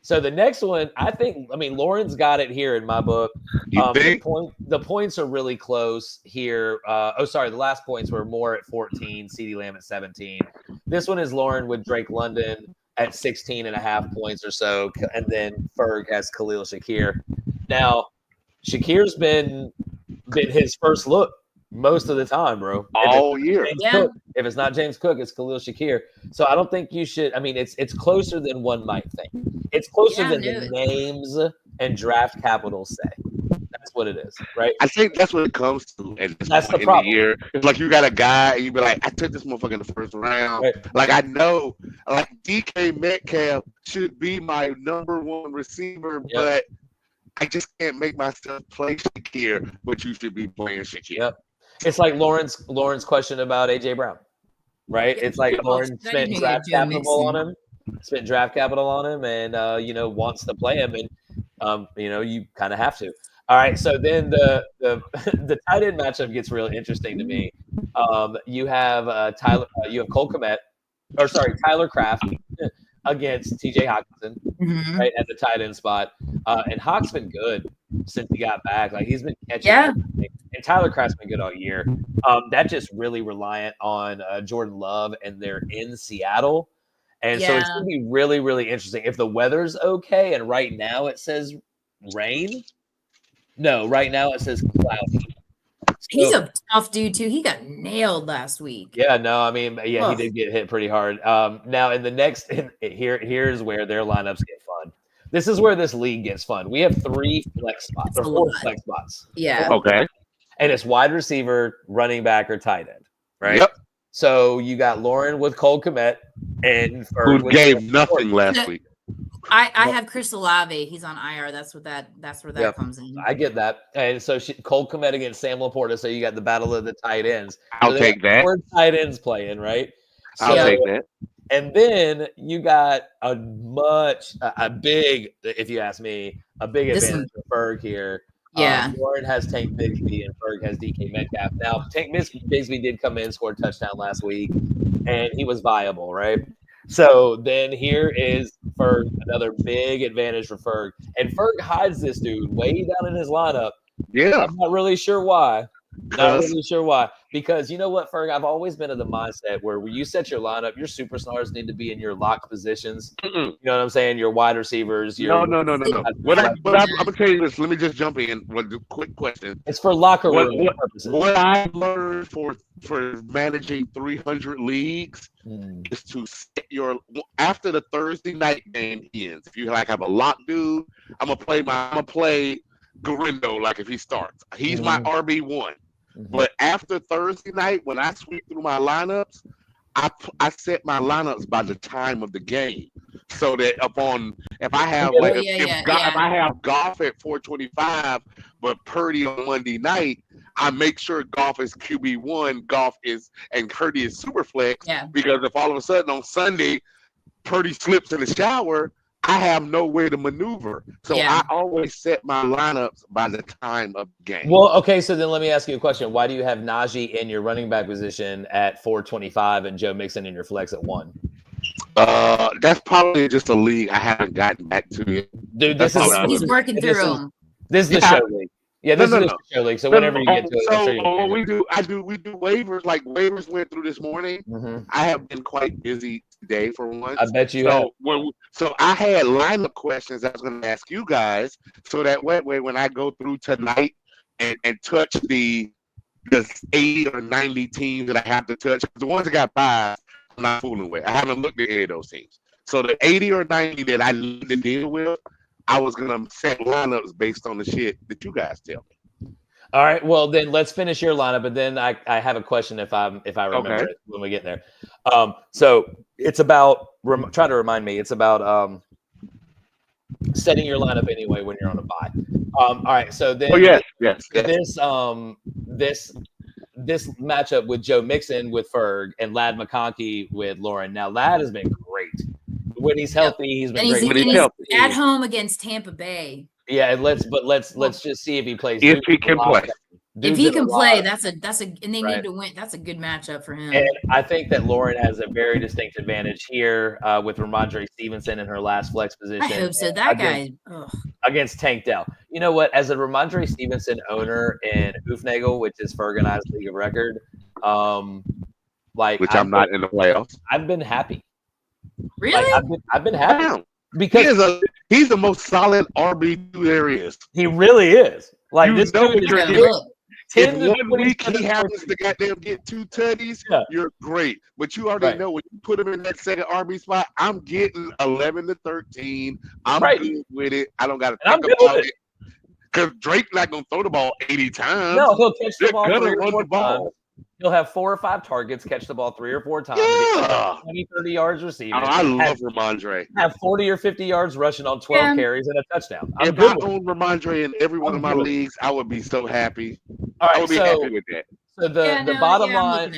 So the next one, Lauren's got it here in my book. The points are really close here. The last points were Moore at 14, CeeDee Lamb at 17. This one is Lauren with Drake London at 16.5 points or so, and then Ferg has Khalil Shakir. Now, Shakir's been his first look most of the time, bro. All year. If it's not James Cook, it's Khalil Shakir. So I don't think you should. It's closer than one might think. It's closer than the names and draft capital say. That's what it is, right? I think that's what it comes to. And that's the problem. Year. It's like you got a guy, and you be like, I took this motherfucker in the first round. Right. Like I know, like DK Metcalf should be my number one receiver, but I just can't make myself play Shakir. But you should be playing Shakir. Yep. It's like Lauren's question about AJ Brown, right? It's like Lauren spent draft capital on him, and wants to play him, and you kind of have to. All right, so then the tight end matchup gets real interesting to me. You have Tyler Kraft against TJ Hawkinson, right at the tight end spot, and Hawk's been good since he got back. Like he's been catching. Yeah. And Tyler Kraft's been good all year. That's just really reliant on Jordan Love, and they're in Seattle. And so it's going to be really, really interesting. If the weather's okay, and right now it says rain. No, right now it says cloudy. He's a tough dude, too. He got nailed last week. Yeah, no, he did get hit pretty hard. Now, in the next here's where their lineups get fun. This is where this league gets fun. We have 3 flex spots, or 4 flex spots. Yeah. Okay. And it's wide receiver, running back, or tight end, right? Yep. So you got Lauren with Cole Kmet and who gave nothing last week. I have Chris Olave. He's on IR. That's where that comes in. I get that. And so Cole Kmet against Sam Laporta. So you got the battle of the tight ends. I'll take that. 4 tight ends playing, right? I'll take that. And then you got a big, if you ask me, a big advantage for Ferg here. Yeah. Lauren has Tank Bigsby and Ferg has DK Metcalf. Now, Tank Bigsby did come in, scored a touchdown last week, and he was viable, right? So then here is Ferg, another big advantage for Ferg. And Ferg hides this dude way down in his lineup. Yeah. I'm not really sure why. Because you know what, Ferg? I've always been of the mindset where when you set your lineup, your superstars need to be in your lock positions. You know what I'm saying? Your wide receivers. No. I'm gonna tell you this. Let me just jump in with a quick question. It's for locker room purposes. What I learned for managing 300 leagues is to set your after the Thursday night game ends. If you have a lock dude, I'm gonna play Garindo like if he starts. He's my RB1. But after Thursday night, when I sweep through my lineups, I set my lineups by the time of the game, so that if I have if I have Goff at 425, but Purdy on Monday night, I make sure Goff is QB1, and Purdy is super flex. Yeah. Because if all of a sudden on Sunday Purdy slips in the shower, I have no way to maneuver. So I always set my lineups by the time of the game. Well, okay, so then let me ask you a question. Why do you have Najee in your running back position at 425 and Joe Mixon in your flex at 1? That's probably just a league I haven't gotten back to yet. Dude, he's working through them. This is the show league. Yeah, this is the show league. So whenever you get to it, I'm sure we do waivers. Like waivers went through this morning. I have been quite busy today for once. I bet you have. So I had lineup questions I was going to ask you guys, so that way when I go through tonight and touch the 80 or 90 teams that I have to touch, the ones that got buys, I'm not fooling with. I haven't looked at any of those teams. So the 80 or 90 that I need to deal with, I was going to set lineups based on the shit that you guys tell me. All right. Well, then let's finish your lineup, and then I have a question if I remember it when we get there. So it's about try to remind me. It's about setting your lineup anyway when you're on a bye. All right. So then, this matchup with Joe Mixon with Ferg and Ladd McConkey with Lauren. Now, Ladd has been great when he's healthy. He's been great. When he's healthy. At home against Tampa Bay. Yeah, let's just see if he plays. If he can play. If he can play, that's a and they need to win. That's a good matchup for him. And I think that Lauren has a very distinct advantage here with Ramondre Stevenson in her last flex position. I hope so. That guy against Tank Dell. You know what? As a Ramondre Stevenson owner in Hoofnagel, which is Ferg and I's league of record, which I'm not in the playoffs. I've been happy. Really? I've been happy because he's the most solid RB2 there is. He really is. Like this dude is. If 1 week he happens to goddamn get 2 tutties, you're great. But you already know when you put him in that second RB spot, I'm getting 11 to 13. I'm good with it. I don't got to think about it. Because Drake's not going to throw the ball 80 times. No, he'll catch the ball 3 or 4 times. He'll have 4 or 5 targets, catch the ball 3 or 4 times, get 20, 30 yards receiving. I love Ramondre. Have 40 or 50 yards rushing on 12 carries and a touchdown. If I own Ramondre in every one of my leagues, I would be so happy. All right, I would be happy with that. So the bottom line,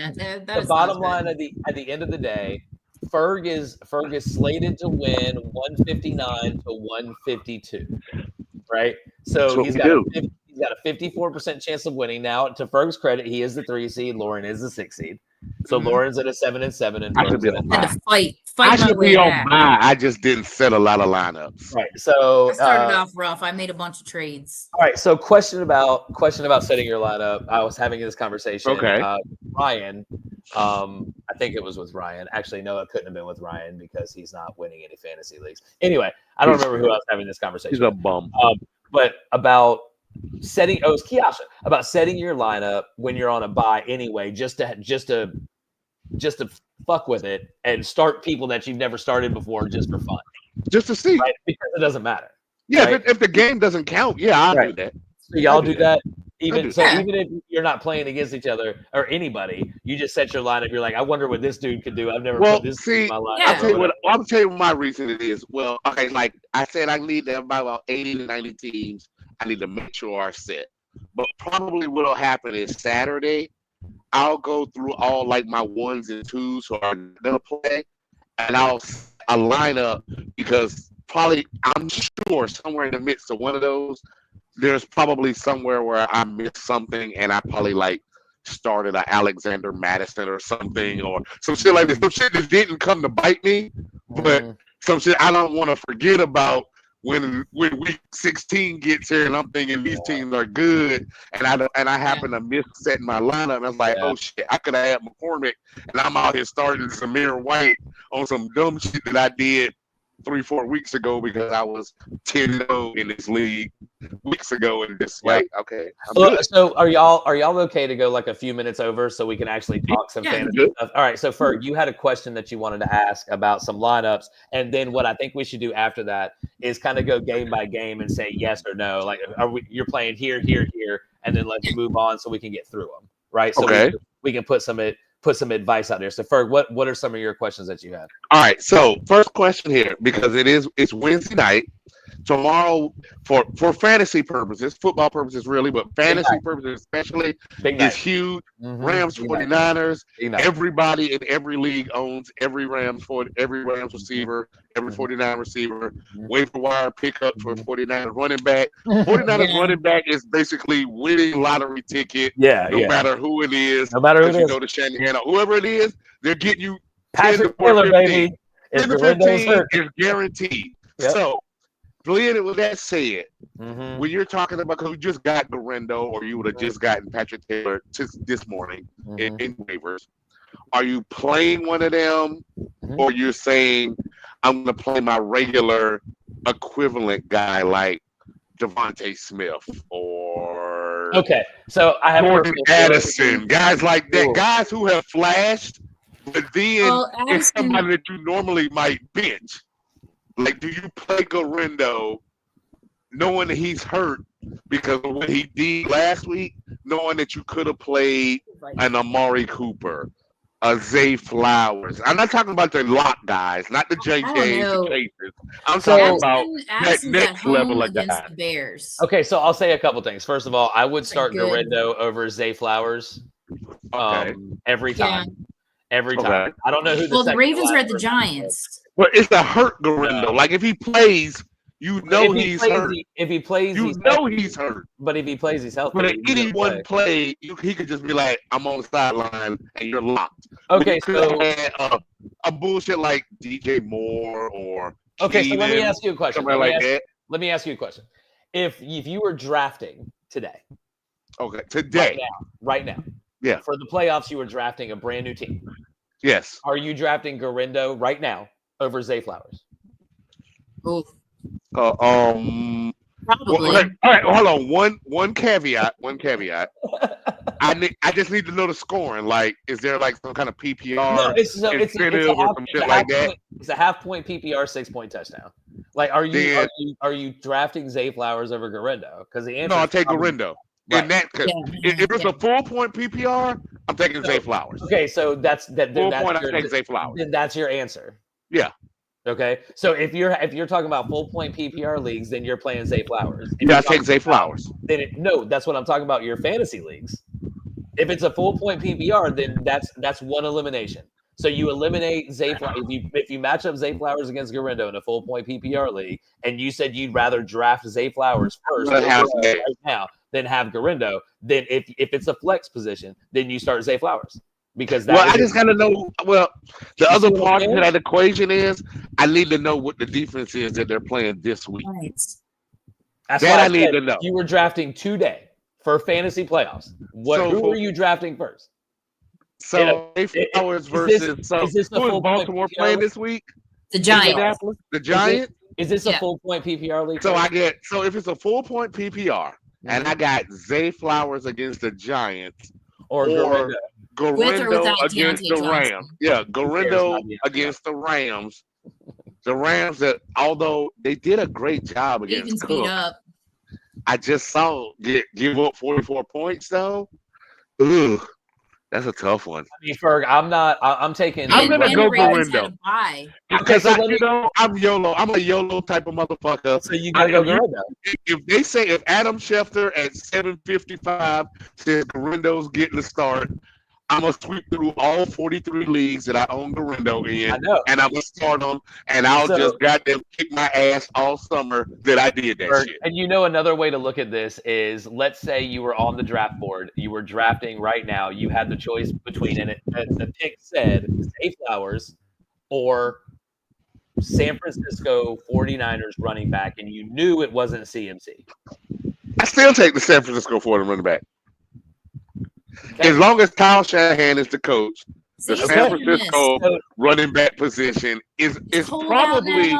at the end of the day, Ferg is slated to win 159 to 152, right? So he's got a 54% chance of winning. Now, to Ferg's credit, he is the 3 seed. Lauren is the 6 seed. So Lauren's at a 7-7, and Ferg's at a 9. I should be on mine. I just didn't set a lot of lineups. Right. So I started off rough. I made a bunch of trades. All right. So question about setting your lineup. I was having this conversation. Okay. Ryan, I think it was with Ryan. Actually, no, it couldn't have been with Ryan because he's not winning any fantasy leagues. Anyway, I don't remember who I was having this conversation. He's a bum. But about setting. Oh, it's Kiasha about setting your lineup when you're on a bye anyway, just to fuck with it and start people that you've never started before just for fun, just to see, right? Because it doesn't matter. Yeah, right? if the game doesn't count, I'll do that. So y'all do that. Even if you're not playing against each other or anybody, you just set your lineup. You're like, I wonder what this dude could do. I've never put this in my lineup. I'll tell you what my reason it is. Well, okay, like I said, I need to have about 80 to 90 teams. I need to make sure are set. But probably what'll happen is Saturday, I'll go through all like my 1s and 2s who are gonna play, and I'll line up because probably I'm sure somewhere in the midst of one of those, there's probably somewhere where I missed something and I probably like started a Alexander Madison or something or some shit like this. Some shit that didn't come to bite me, but some shit I don't want to forget about when week 16 gets here and I'm thinking these teams are good and I happen to miss setting my lineup and I was like, oh shit, I could have had McCormick and I'm out here starting Zamir White on some dumb shit that I did 3-4 weeks ago because I was 10-0 in this league weeks ago and just like, okay. So are y'all okay to go like a few minutes over so we can actually talk some fantasy stuff? All right, so Ferg, you had a question that you wanted to ask about some lineups, and then what I think we should do after that is kind of go game by game and say yes or no. Like, you're playing here, and then let's move on so we can get through them, right? So we can put some advice out there. So Ferg, what are some of your questions that you have? All right. So first question here, because it's Wednesday night. Tomorrow, for fantasy purposes, football purposes really, but fantasy purposes especially, is huge. Rams 49ers. Everybody in every league owns every Rams receiver, every 49 receiver. Waiver wire pickup for 49 running back. 49ers running back is basically winning lottery ticket. No matter who it is. No matter who it is. You go to Shanahan or whoever it is, they're getting you Patrick Taylor, baby. 10 to 15 is guaranteed. So, with that said, when you're talking about, because we just got Garendo or you would have just gotten Patrick Taylor just this morning in waivers, are you playing one of them or you're saying, I'm going to play my regular equivalent guy like Devontae Smith or so I have Jordan Addison, guys like that, guys who have flashed, but then it's somebody that you normally might bench. Like, do you play Garendo knowing that he's hurt because of what he did last week? knowing that you could have played an Amari Cooper, a Zay Flowers. I'm not talking about the lock guys, not the JJs, the Chasers. I'm talking about that next level of against guys. the Bears. Okay, so I'll say a couple things. First of all, I would start Garindo over Zay Flowers every time. Okay. Every time. I don't know who the Ravens are at the Giants. But it's a hurt Garindo. Like if he plays, you know he's hurt. If he plays, you know he's hurt. But if he plays, he's healthy. But if anyone play, he could just be like, "I'm on the sideline and you're locked." Okay, so a bullshit like DJ Moore or okay. So let me ask you a question. Let me ask you a question. If you were drafting today, right now, yeah, for the playoffs, you were drafting a brand new team. Yes. Are you drafting Garindo right now over Zay Flowers? Oof. Probably. Well, all right, hold on. One caveat. I just need to know the scoring. Like, is there like some kind of PPR incentive or some shit like that? It's a half-point PPR, 6-point touchdown. Like, are you drafting Zay Flowers over Garindo? Because the answer. No, I'll take Garindo. Right. In that, if it's a 4-point PPR, I'm taking Zay Flowers. Okay, so that's that. 4 point, I take Zay Flowers. Then that's your answer. Yeah. Okay, so if you're talking about 4-point PPR leagues, then you're playing Zay Flowers. I take Zay Flowers. No, that's what I'm talking about. Your fantasy leagues. If it's a 4-point PPR, then that's one elimination. So you eliminate Zay Flowers. If you match up Zay Flowers against Garindo in a 4-point PPR league, and you said you'd rather draft Zay Flowers first right now than have Garindo, then if it's a flex position, then you start Zay Flowers. Because I just gotta know. Well, the other part of that equation is I need to know what the defense is that they're playing this week. Right. That's what I need to know. You were drafting today for fantasy playoffs. Who are you drafting first? So Flowers versus who is Baltimore playing this week? The Giants. The Giants. Is this a full point PPR league? So if it's a full point PPR and I got Zay Flowers against the Giants or Garindo against the Rams. Yeah, Garindo against the Rams. The Rams that, although they did a great job against Cook, I just saw give up 44 points though. Ooh, that's a tough one. I mean, Ferg, I'm gonna go Garindo because I'm YOLO. I'm a YOLO type of motherfucker. So you gotta go Garindo. If Adam Schefter at 7:55 says Garindo's getting the start, I'm going to sweep through all 43 leagues that I own Garindo in, and I'm going to start them, and I'll just goddamn kick my ass all summer that I did that shit. And another way to look at this is, let's say you were on the draft board, you were drafting right now, you had the choice between, and the pick said, Zay Flowers or San Francisco 49ers running back, and you knew it wasn't CMC. I still take the San Francisco 49ers running back. Okay. As long as Kyle Shanahan is the coach, the San Francisco running back position is probably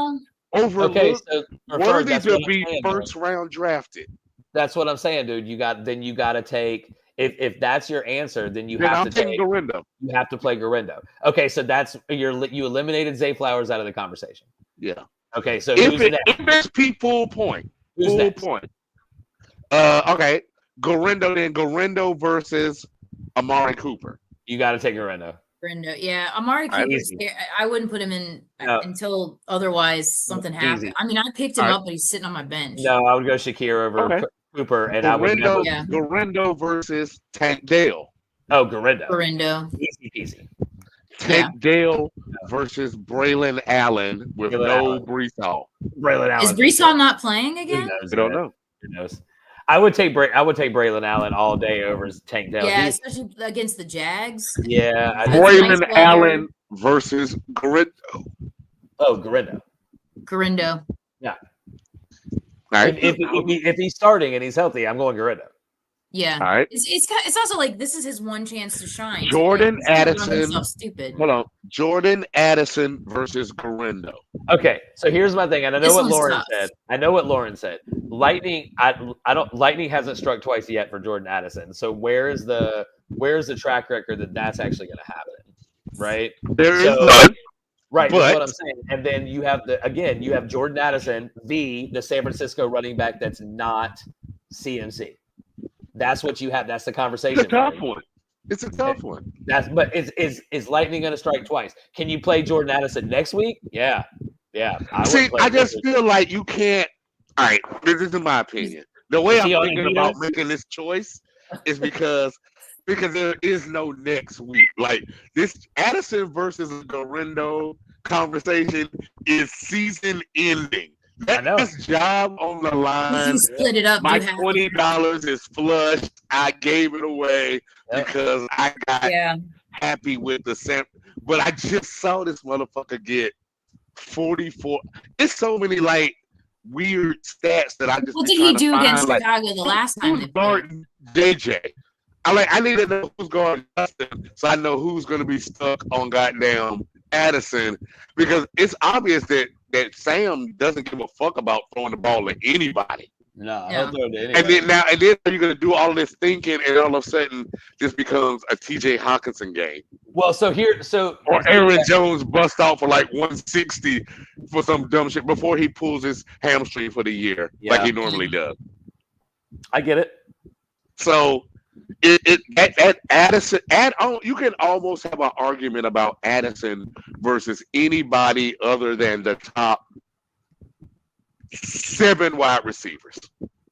overlooked, worthy to be first round drafted. That's what I'm saying, dude. You got to take if that's your answer, then you have to take Garindo. You have to play Garindo. Okay, so that's you eliminated Zay Flowers out of the conversation. Yeah. Okay, so if it's full point, point. Okay. Garindo versus Amari Cooper. You got to take Garindo. Yeah. Amari Cooper, I wouldn't put him in until otherwise something happened. I mean, I picked him up, but he's sitting on my bench. No, I would go Shakir over Cooper, and Garindo versus Tank Dale. Oh, Garindo. Easy peasy. Tank Dale versus Braylon Allen with Breece Hall. Braylon Allen. Is Breece Hall not playing again? I don't know. Who knows? I would take Braylon Allen all day over Tank Dell. Yeah, especially against the Jags. Yeah, Braylon Allen versus Garindo. Oh, Garindo. Yeah. Right. If he's starting and he's healthy, I'm going Garindo. Yeah. All right. It's also like this is his one chance to shine. Jordan Addison. Stupid. Hold on. Jordan Addison versus Garindo. Okay, so here's my thing, and I know what Lauren said. Lightning hasn't struck twice yet for Jordan Addison. So where's the track record that's actually going to happen? Right? There is none. Right, that's what I'm saying. And then you have Jordan Addison, the San Francisco running back that's not CMC. That's what you have. That's the conversation. It's a tough one. It's a tough one. But is Lightning going to strike twice? Can you play Jordan Addison next week? Yeah. I just feel like you can't. All right, this is my opinion. The way I'm thinking about making this choice is because there is no next week. Like this Addison versus Garendo conversation is season ending. That's job on the line. You split it up. My $20 is flushed. I gave it away because I got happy with the sample. But I just saw this motherfucker get 44. It's so many like weird stats that I just. What did he do against Chicago the last time? Who's guarding JJ? I need to know who's guarding Justin, so I know who's going to be stuck on goddamn Addison, because it's obvious that Sam doesn't give a fuck about throwing the ball to anybody. No, he'll throw it to anybody. And then you're going to do all this thinking, and all of a sudden, this becomes a TJ Hawkinson game. Well, or Aaron Jones bust out for like 160 for some dumb shit before he pulls his hamstring for the year, like he normally does. I get it. So at Addison, you can almost have an argument about Addison versus anybody other than the top 7 wide receivers.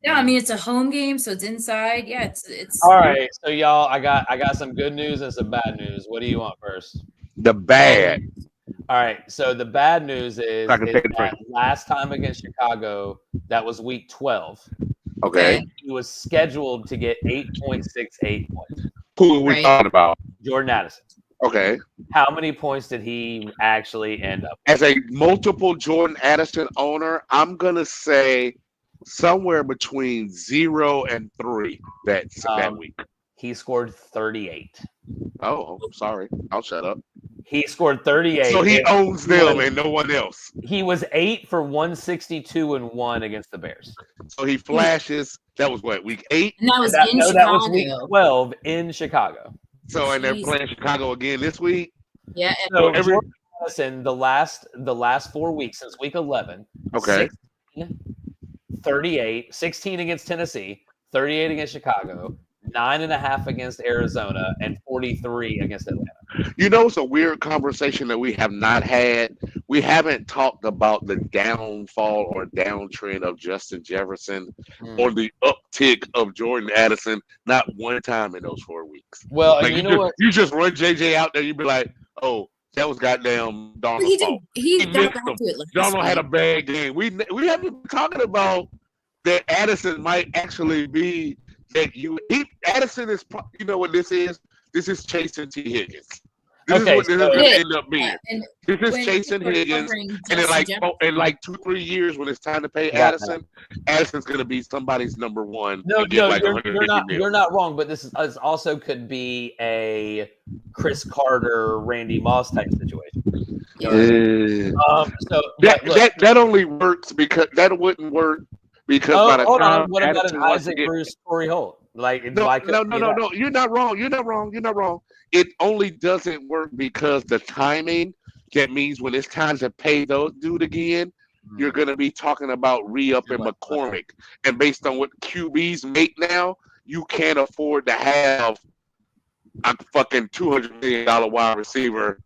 Yeah, I mean it's a home game, so it's inside. Yeah, it's all right. So y'all, I got some good news and some bad news. What do you want first? The bad. All right. So the bad news is that last time against Chicago, that was week 12. Okay. He was scheduled to get 8.68 points. Who are we talking about? Jordan Addison. Okay. How many points did he actually end up with? As a multiple Jordan Addison owner, I'm going to say somewhere between 0 and 3 that week. He scored 38. Oh, I'm sorry. I'll shut up. He scored 38. So he owns them and no one else. He was 8 for 162 and 1 against the Bears. So he flashes. That was what, week 8? And that was in Chicago. That was week 12 in Chicago. So and they're playing Chicago again this week. Yeah. So listen, the last 4 weeks since week 11. Okay. 38, 16 against Tennessee, 38 against Chicago, 9.5 against Arizona, and 43 against Atlanta. You know, it's a weird conversation that we have not had. We haven't talked about the downfall or downtrend of Justin Jefferson or the uptick of Jordan Addison. Not one time in those 4 weeks. Well, like, you know what? You just run JJ out there, you'd be like, oh, that was goddamn Donald's fault. He got back to it. Donald had a bad game. We haven't been talking about that Addison might actually be that Addison is, you know what this is? This is chasing T. Higgins. This is what this is going to end up being. This is chasing Higgins, and in like 2-3 years, when it's time to pay Addison, Addison's going to be somebody's number one. No, you're not wrong. But this also could be a Chris Carter, Randy Moss type situation. That only works because that wouldn't work because by the time what about an Isaac Bruce, Torrey Holt? No. You're not wrong. It only doesn't work because the timing. That means when it's time to pay those dude again, you're going to be talking about re-upping McCormick. And based on what QBs make now, you can't afford to have a fucking $200 million wide receiver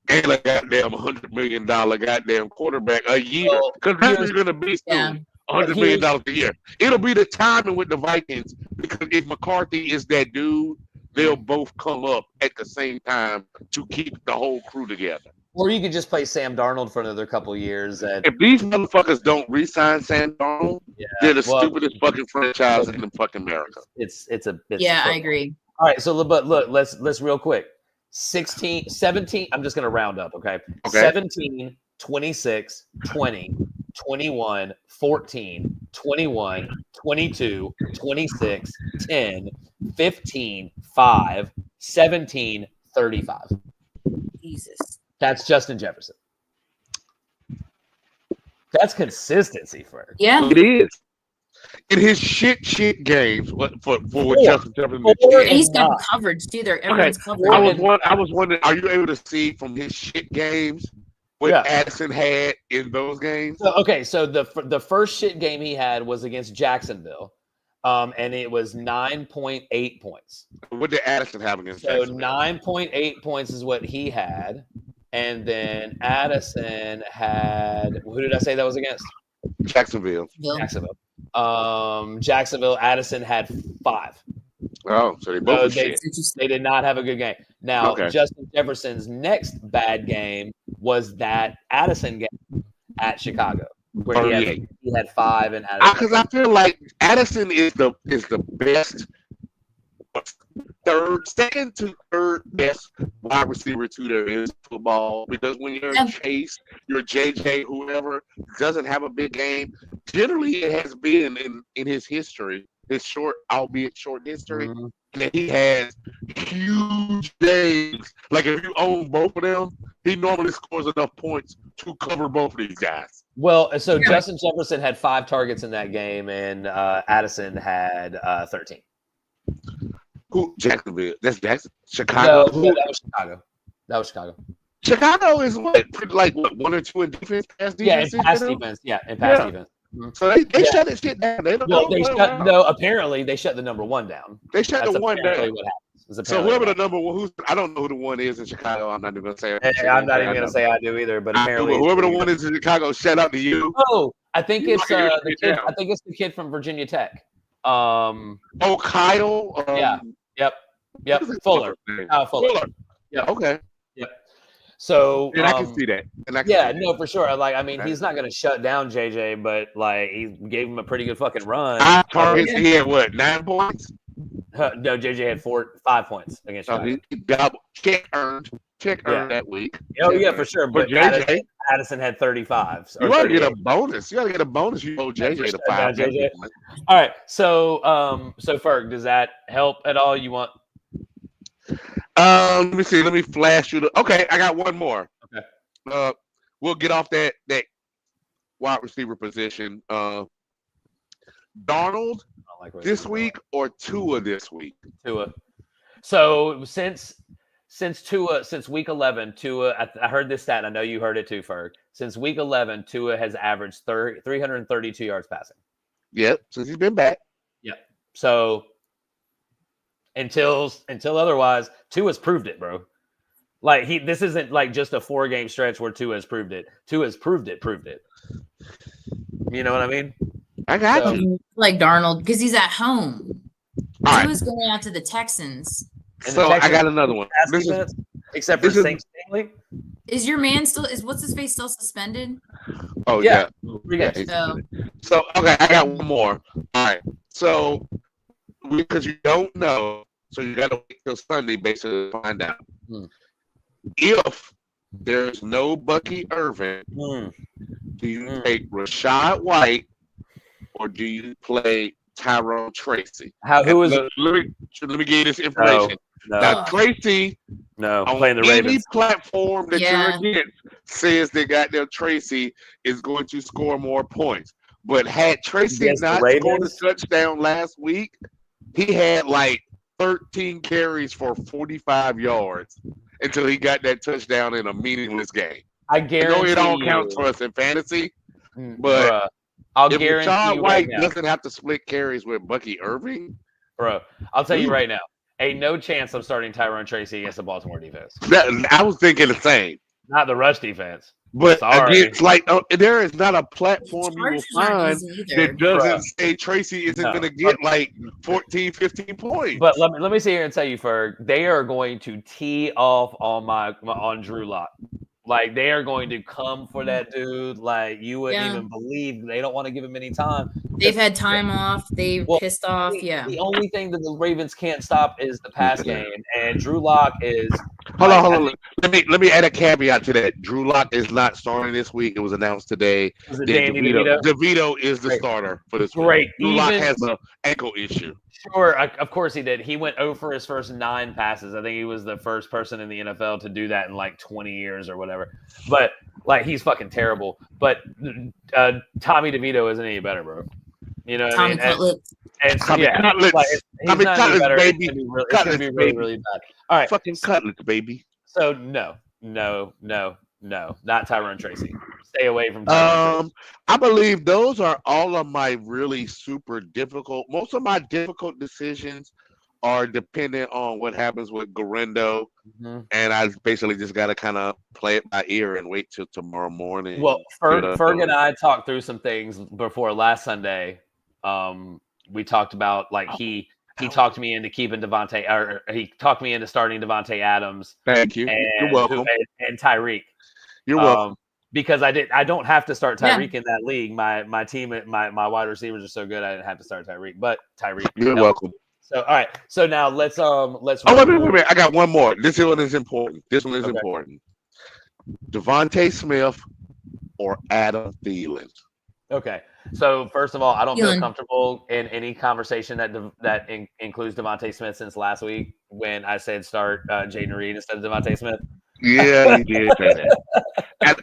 and a goddamn $100 million goddamn quarterback a year. Because that's going to be soon. $100 million a year. It'll be the timing with the Vikings, because if McCarthy is that dude, they'll both come up at the same time to keep the whole crew together. Or you could just play Sam Darnold for another couple of years. If these motherfuckers don't re-sign Sam Darnold, they're the stupidest fucking franchise in the fucking America. I agree. All right, so but look, let's real quick. 16, 17. I'm just gonna round up, okay? 17, 26, 20, 21, 14, 21, 22, 26, 10, 15, 5, 17, 35. Jesus. That's Justin Jefferson. That's consistency for him. Yeah. It is. In his shit games, for what Justin Jefferson did. He's got coverage too. Everyone's covered. I was wondering, are you able to see from his shit games what Addison had in those games? So the first shit game he had was against Jacksonville. And it was 9.8 points. What did Addison have against So Jacksonville? 9.8 points is what he had. And then Addison had, who did I say that was against? Jacksonville. Jacksonville, Addison had 5. Oh, so they both they did not have a good game. Now, Justin Jefferson's next bad game was that Addison game at Chicago, where he had 5 and Addison. Because I feel like Addison is the best second to third best wide receiver to there is football. Because when you're Chase, you're JJ, whoever doesn't have a big game, generally it has been in his history, his short, albeit short history, that he has huge games. Like if you own both of them, he normally scores enough points to cover both of these guys. Well, so Justin Jefferson had 5 targets in that game, and Addison had 13. Who? Jacksonville. That's Chicago. No, that was Chicago. Chicago is like 1 or 2 in defense, pass defense? Yeah, in pass defense. Yeah, in pass defense. So they shut that shit down. Apparently they shut the number 1 down. They shut the 1 down. What happens. So whoever the number 1, I don't know who the 1 is in Chicago. I'm not even gonna say. I'm not even gonna say I do either. But apparently, whoever the 1 is in Chicago, shout out to you. Oh, I think it's the kid. I think it's the kid from Virginia Tech. Kyle. Yep. Fuller. Fuller. Yeah. Okay. Yep. So I can see that. No, for sure. Like, I mean, he's not going to shut down JJ, but like he gave him a pretty good fucking run. He had what, 9 points? No, JJ had 5 points against Chicago. Check earned that week. Oh yeah, for sure. But Addison had 35. You got to get a bonus. You owe JJ the 5. JJ. All right. So Ferg, does that help at all? You want? Let me see. Let me flash you. Okay, I got one more. Okay. We'll get off that wide receiver position. Darnold this week or Tua this week? Tua. So since week 11, Tua. I heard this stat. I know you heard it too, Ferg. Since week 11, Tua has averaged 332 yards passing. Yep, since he's been back. Yep. So until otherwise, Tua's proved it, bro. Like this isn't like just a 4-game stretch where Tua has proved it. Tua's proved it. You know what I mean? I got you. Like Darnold, because he's at home. Tua's going out to the Texans. So I got another one. Except for St. Stanley. Is your man what's his face still suspended? Oh yeah. So okay, I got one more. All right. So because you don't know, so you gotta wait till Sunday basically to find out. If there's no Bucky Irvin, do you take Rashad White or do you play Tyrone Tracy? Let me give you this information. No. Now Tracy, on playing the Ravens. Any platform that you're against says that goddamn Tracy is going to score more points. But had Tracy not scored a touchdown last week, he had like 13 carries for 45 yards until he got that touchdown in a meaningless game. I guarantee it all counts for us in fantasy, but I'll guarantee Rashad White doesn't have to split carries with Bucky Irving. Bro, I'll tell you right now, ain't no chance I'm starting Tyrone Tracy against the Baltimore defense. I was thinking the same. Not the rush defense. But against, there is not a platform you will find that doesn't say Tracy isn't going to get 14, 15 points. But let me sit here and tell you, Ferg, they are going to tee off on Drew Lock. Like, they are going to come for that dude. Like, you wouldn't even believe. They don't want to give him any time. They've had time off. They've pissed off. The only thing that the Ravens can't stop is the pass game. And Drew Lock is. Hold on. Let me add a caveat to that. Drew Lock is not starting this week. It was announced today. Was it DeVito? DeVito is the starter for this week. Drew Lock has an ankle issue. Sure, of course he did. He went 0 for his first 9 passes. I think he was the first person in the NFL to do that in 20 years or whatever. But he's fucking terrible. But Tommy DeVito isn't any better, bro. You know what I mean? Cutlets. Cutlets. Cutlets, baby. It's gonna be really, really bad. All right, fucking cutlets, baby. So no, not Tyrone Tracy. stay away from? I believe those are all of my really super difficult. Most of my difficult decisions are dependent on what happens with Garendo, and I basically just got to kind of play it by ear and wait till tomorrow morning. Well, Ferg and I talked through some things before last Sunday. We talked about like he talked me into keeping Devontae, or he talked me into starting Devontae Adams. Thank you. You're welcome. And Tyreek. You're welcome. Because I don't have to start Tyreek in that league. My team, my wide receivers are so good, I didn't have to start Tyreek. But Tyreek, you're welcome. So all right. So now let's. Oh, wait a minute. I got one more. This one is important. Important. Devontae Smith or Adam Thielen. Okay. So first of all, I don't feel comfortable in any conversation that includes Devontae Smith since last week when I said start Jaden Reed instead of Devontae Smith. Yeah, you did say that.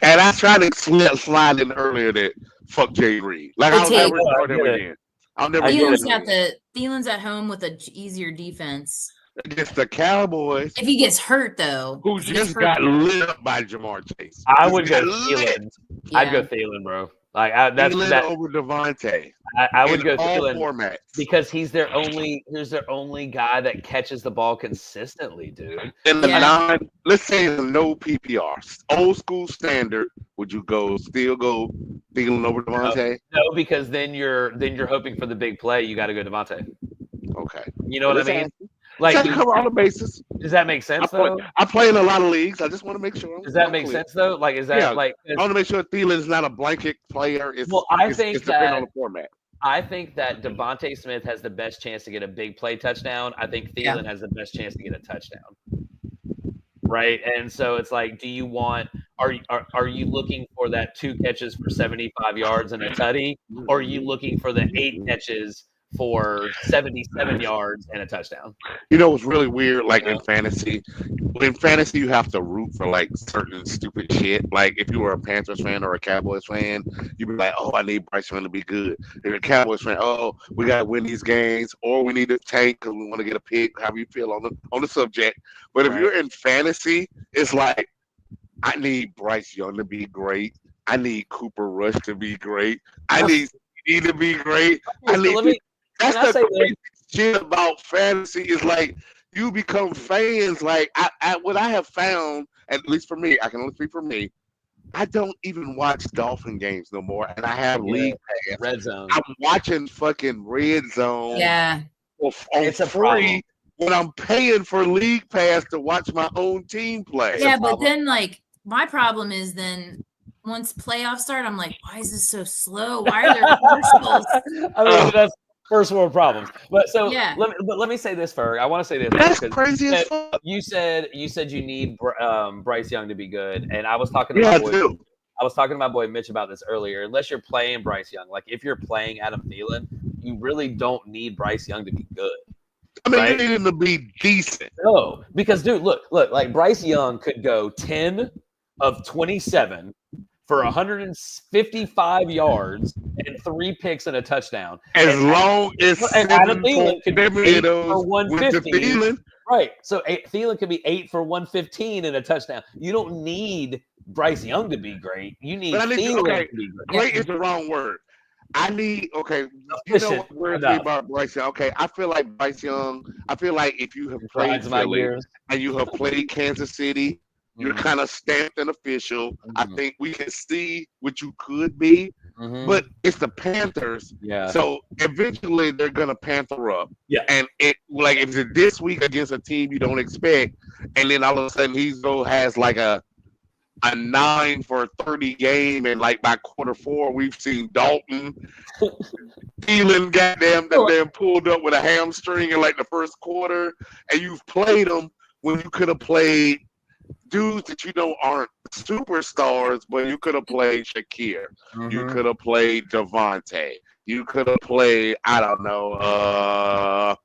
and I tried to slide in earlier that fuck Jaden Reed. Like I'll never start him again. I'll never. Thielen's at home with an easier defense against the Cowboys. If he gets hurt, though, who just got lit up by Jamar Chase, I would go Thielen. Yeah. I'd go Thielen, bro. Like that's that over Devontae. I would go Thielen formats because he's their only guy that catches the ball consistently, dude. In the let's say no PPR, old school standard. Would you still go Thielen over Devontae? No, because then you're hoping for the big play. You got to go Devontae. Okay, you know what I mean. Like cover all the bases. Does that make sense though? I play in a lot of leagues. I just want to make sure. Does that make sense though? Like, is that like? I want to make sure Thielen is not a blanket player. I think it's depending on the format. I think that Devontae Smith has the best chance to get a big play touchdown. I think Thielen has the best chance to get a touchdown. Right, and so it's like, do you want? Are you looking for that 2 catches for 75 yards and a tutty, or are you looking for the 8 catches for 77 yards and a touchdown? You know, it's really weird. Like in fantasy, you have to root for like certain stupid shit. Like if you were a Panthers fan or a Cowboys fan, you'd be like, "Oh, I need Bryce Young to be good." If you're a Cowboys fan, "Oh, we got to win these games," or "We need to tank because we want to get a pick." However you feel on the subject. But if you're in fantasy, it's like, I need Bryce Young to be great. I need Cooper Rush to be great. I need CD to be great. That's the crazy shit about fantasy is like you become fans. Like what I have found, at least for me, I can only speak for me. I don't even watch Dolphin games no more, and I have League Pass. Red Zone. I'm watching fucking Red Zone. Yeah, it's a free when I'm paying for League Pass to watch my own team play. Yeah, but then like my problem is then. Once playoffs start, I'm like, why is this so slow? Why are there commercials? I mean, that's first world problems. But so let me say this, Ferg. I want to say this. That's crazy as fuck. You said you need Bryce Young to be good, and I was talking to my boy Mitch about this earlier. Unless you're playing Bryce Young, like if you're playing Adam Thielen, you really don't need Bryce Young to be good. I mean, you need him to be decent. No, because dude, look, like Bryce Young could go 10 of 27. For 155 yards and 3 picks and a touchdown. Long as Adam Thielen could be 8 for 115. Right. So Thielen could be 8 for 115 and a touchdown. You don't need Bryce Young to be great. You need Thielen to be great. Great is the wrong word. You know what worries me about Bryce Young? Okay, I feel like Bryce Young, if you have played Philly and you have played Kansas City, you're kind of stamped and official. I think we can see what you could be, but it's the Panthers. Yeah. So eventually they're gonna panther up. Yeah. And if it's this week against a team you don't expect, and then all of a sudden has like a 9 for 30 game, and like by quarter 4 we've seen Dalton, Thielen, goddamn pulled up with a hamstring in like the first quarter, and you've played them when you could have played dudes that you know aren't superstars, but you could have played Shakir. You could have played Devontae. You could have played, I don't know,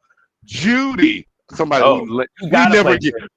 Judy. Somebody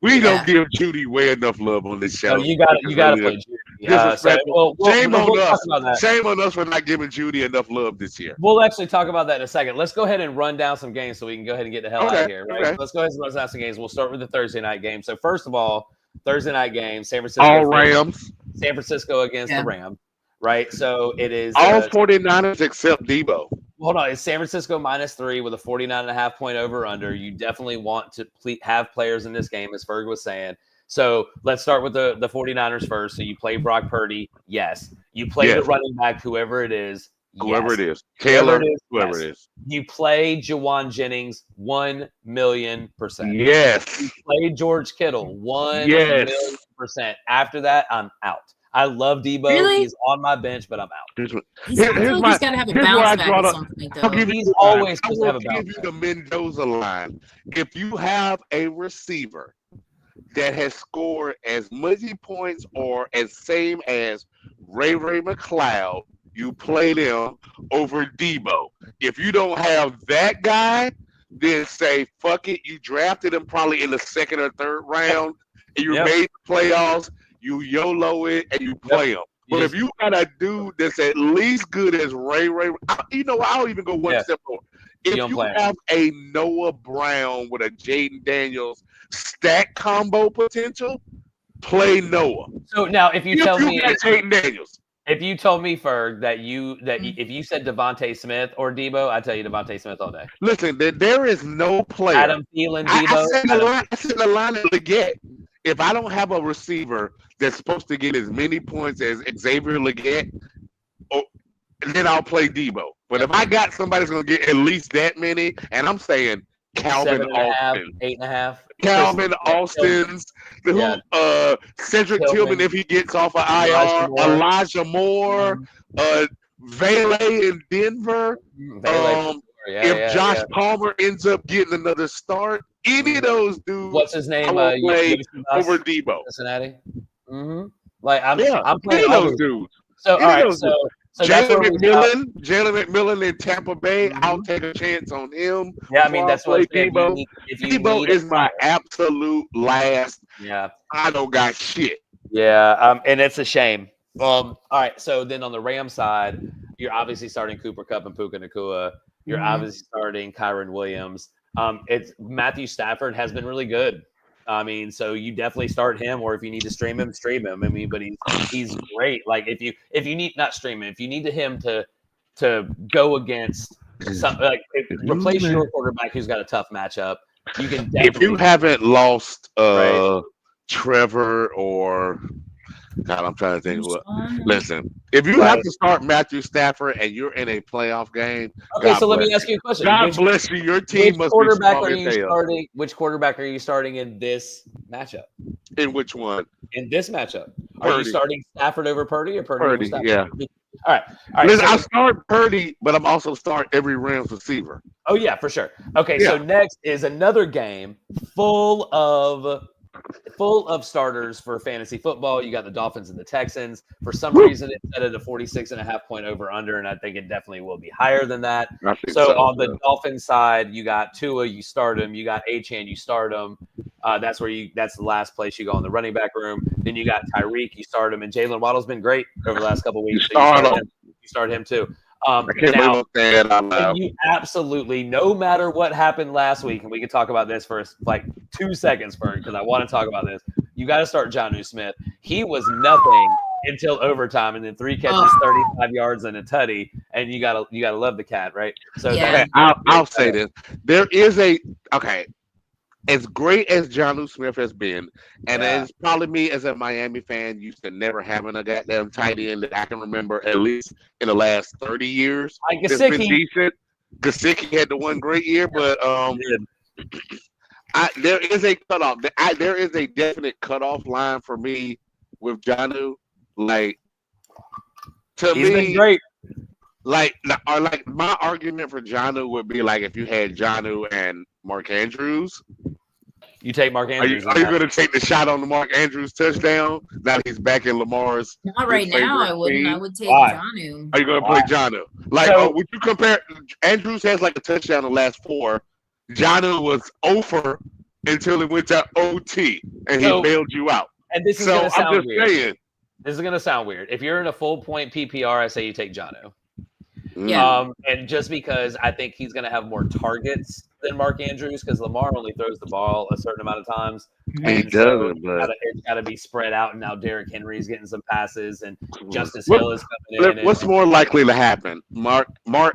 we don't give Judy way enough love on this show. No, you gotta play Judy. Shame on us. Shame on us for not giving Judy enough love this year. We'll actually talk about that in a second. Let's go ahead and run down some games so we can go ahead and get the hell out of here. Right? Okay. Let's go ahead and run down some games. We'll start with the Thursday night game. So first of all, Thursday night game, San Francisco. All Rams. San Francisco against the Rams. right? So it is all 49ers except Debo. Hold on, it's San Francisco -3 with a 49.5 point over under. You definitely want to have players in this game, as Ferg was saying. So let's start with the 49ers first. So you play Brock Purdy, yes. You play the running back, whoever it is, whoever it is, Taylor, whoever it is. You play Jawan Jennings 1,000,000%. Yes. You play George Kittle 1,000,000%. After that, I'm out. I love Debo. Really? He's on my bench, but I'm out. He's got to have a bounce back at some point, though. He's always supposed to have a bounce back. I'll give you the Mendoza line. If you have a receiver that has scored as many points or as same as Ray McLeod, you play them over Debo. If you don't have that guy, then say, fuck it. You drafted him probably in the second or third round, and you made the playoffs. You YOLO it and you play him. But if you got a dude that's at least good as Ray, I'll even go one step more. If you have a Noah Brown with a Jaden Daniels stack combo potential, play Noah. So now, if you tell me Jaden Daniels, if you told me, Ferg, that if you said Devontae Smith or Debo, I'd tell you Devontae Smith all day. Listen, there is no player. Adam Thielen, Debo. I said the line at Leggett. If I don't have a receiver that's supposed to get as many points as Xavier Leggett, then I'll play Debo. But if I got somebody that's going to get at least that many, and I'm saying Calvin Austin, 8.5. Calvin Austin's, Cedric Tillman if he gets off of IR, Elijah Moore, Vele in Denver. If Josh Palmer ends up getting another start, any of those dudes, what's his name? Play over Debo. Cincinnati. Mm-hmm. Like I'm playing those dudes. So all right, so Jalen McMillan in Tampa Bay, I'll take a chance on him. Yeah, I mean that's what Debo. Debo is my absolute last. Yeah, I don't got shit. Yeah, and it's a shame. All right, so then on the Rams side, you're obviously starting Cooper Kupp and Puka Nacua. You're obviously starting Kyron Williams. It's Matthew Stafford has been really good. I mean, so you definitely start him, or if you need to stream him. I mean, but he's great. Like if you need not stream him, if you need him to go against something like replace your quarterback who's got a tough matchup, you can. If you haven't lost Trevor or God, I'm trying to think. Listen, if you have to start Matthew Stafford and you're in a playoff game, let me ask you a question. God bless you. Your team must be strong as hell. Which quarterback are you starting in this matchup? In which one? In this matchup, are you starting Stafford over Purdy or Purdy over Stafford? Yeah. All right. Listen, I start Purdy, but I'm also start every Rams receiver. Oh yeah, for sure. Okay, so next is another game full of starters for fantasy football. You got the Dolphins and the Texans. For some reason, it's set at a 46.5 point over under, and I think it definitely will be higher than that. So on the Dolphins side, you got Tua, you start him. You got Achane, you start him. That's the last place you go in the running back room. Then you got Tyreek, you start him, and Jalen Waddle's been great over the last couple of weeks. You start him too. You absolutely, no matter what happened last week, and we can talk about this for like 2 seconds, because I want to talk about this. You got to start Jonnu Smith. He was nothing until overtime, and then 3 catches, 35 yards, and a tutty. And you gotta love the cat, right? So I'll say this: there is as great as Jonnu Smith has been, and it's probably me as a Miami fan used to never having a goddamn tight end that I can remember at least in the last 30 years. It's been decent. Gesicki had the one great year, but there is a cutoff. There is a definite cutoff line for me with Jonnu. Like He's been great. Like my argument for Jonnu would be like if you had Jonnu and Mark Andrews. You take Mark Andrews. Are you going to take the shot on the Mark Andrews touchdown? Now he's back in Lamar's. Not right now. I wouldn't. I would take Jonnu. Are you going to play Jonnu? Like, would you compare? Andrews has like a touchdown in the last 4. Jonnu was over until it went to OT and he bailed you out. And this is going to sound weird. This is going to sound weird. If you're in a full point PPR, I say you take Jonnu. Yeah. And just because I think he's going to have more targets than Mark Andrews, because Lamar only throws the ball a certain amount of times. He doesn't, but it's got to be spread out. And now Derrick Henry's getting some passes, and Justice Hill is coming in. What's more likely to happen? Mark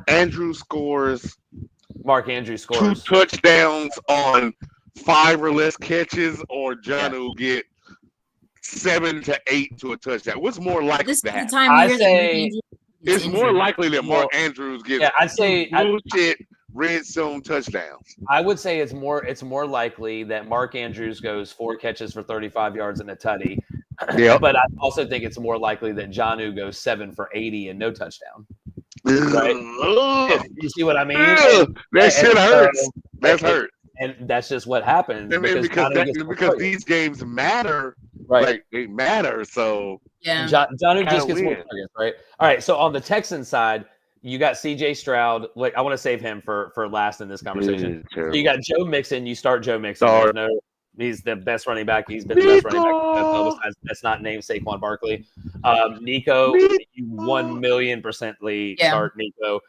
Andrews scores. Mark Andrews scores 2 touchdowns on 5 or less catches, or John will get 7 to 8 to a touchdown. What's more likely to happen? I say it's more likely that Mark Andrews gets I'd say bullshit red zone touchdowns. I would say it's more likely that Mark Andrews goes 4 catches for 35 yards and a tutty. Yeah. But I also think it's more likely that Jonnu goes 7 for 80 and no touchdown. Right? You see what I mean? That shit hurts. That's hurt. And that's just what happens. Because these games matter. Right. Like, they matter. So yeah. Jonnu just gets more targets, right? All right. So on the Texans side, you got CJ Stroud. Like, I want to save him for last in this conversation. So you got Joe Mixon. You start Joe Mixon. He's the best running back. He's been the best running back. That's not named Saquon Barkley. Nico, you 1,000,000% start Nico.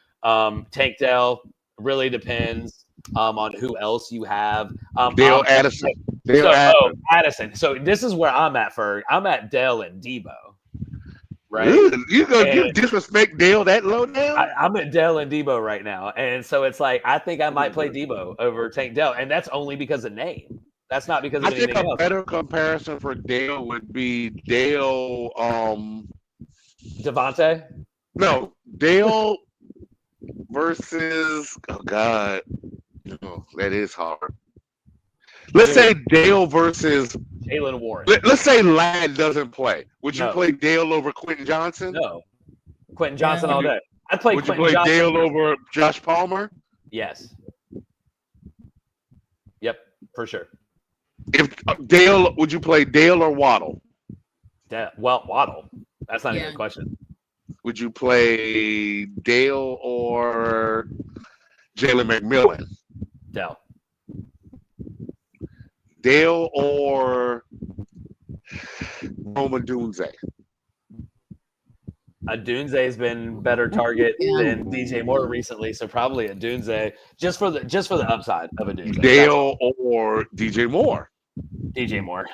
Tank Dell, really depends on who else you have. Dale Addison. Addison. So this is where I'm at, Ferg. I'm at Dell and Debo. Right? You disrespect Dale that low down? I'm at Dell and Debo right now. And so it's like, I think I might play Debo over Tank Dell. And that's only because of name. That's not because of anything else. I think a better comparison for Dale would be Dale Devontae? No, Dale versus that is hard. Let's say Dale versus Jalen Warren. Let's say Ladd doesn't play. Would you play Dale over Quentin Johnson? No. Quentin Johnson all day. I'd play Would you play Dale over Josh Palmer? Yes. Yep, for sure. If Dale, would you play Dale or Waddle? Waddle. That's not even a question. Would you play Dale or Jalen McMillan? Dale or Roma Dunze? Dunze has been better target than DJ Moore recently, so probably a Dunze just for the upside of a Dunze. Dale or DJ Moore? DJ Moore.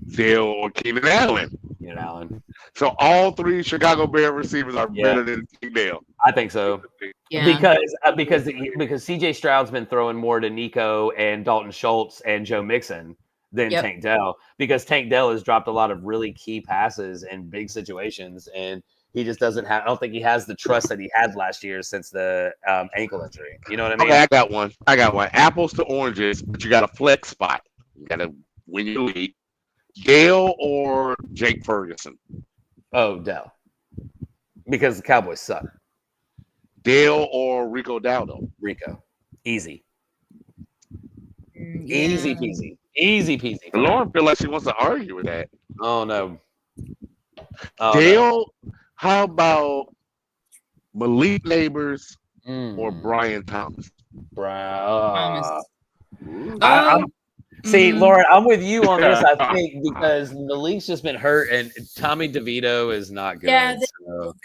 Dale or Keenan Allen? Keenan Allen. So all 3 Chicago Bear receivers are better than Dale. I think so. Yeah. Because CJ Stroud's been throwing more to Nico and Dalton Schultz and Joe Mixon than Tank Dell, because Tank Dell has dropped a lot of really key passes in big situations, and he just doesn't have. I don't think he has the trust that he had last year since the ankle injury. You know what I mean? Okay, I got one. Apples to oranges, but you got a flex spot. You got to win your league. Dale or Jake Ferguson? Oh, Dell. Because the Cowboys suck. Dale or Rico Dowdle? Rico. Easy. Easy peasy. Lauren feels like she wants to argue with that. Oh, no. Dale, how about Malik Neighbors or Brian Thomas? See, Lauren, I'm with you on this, I think, because Malik's just been hurt, and Tommy DeVito is not good. Yeah,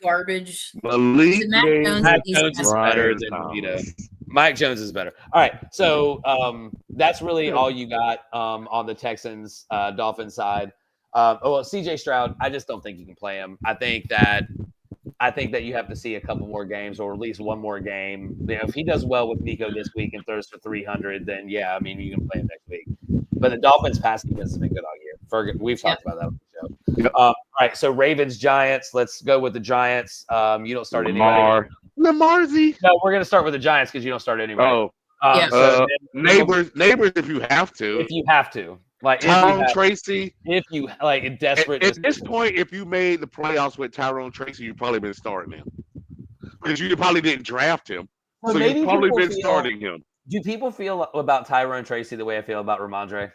garbage. Mac Jones is better than DeVito. Mike Jones is better. All right, so that's really all you got on the Texans Dolphins side. CJ Stroud, I just don't think you can play him. I think that you have to see a couple more games, or at least one more game. If he does well with Nico this week and throws for 300, then you can play him next week. But the Dolphins' pass defense has been good all year. We've talked about that on the show. All right, so Ravens, Giants. Let's go with the Giants. You don't start anybody. Lamarzy. No, we're going to start with the Giants because you don't start anybody. Neighbors, if you have to. If you have to. Like Tyrone Tracy. If you desperate. At this point, if you made the playoffs with Tyrone Tracy, you've probably been starting him. Because you probably didn't draft him. So you've probably been starting him. Do people feel about Tyrone Tracy the way I feel about Ramondre?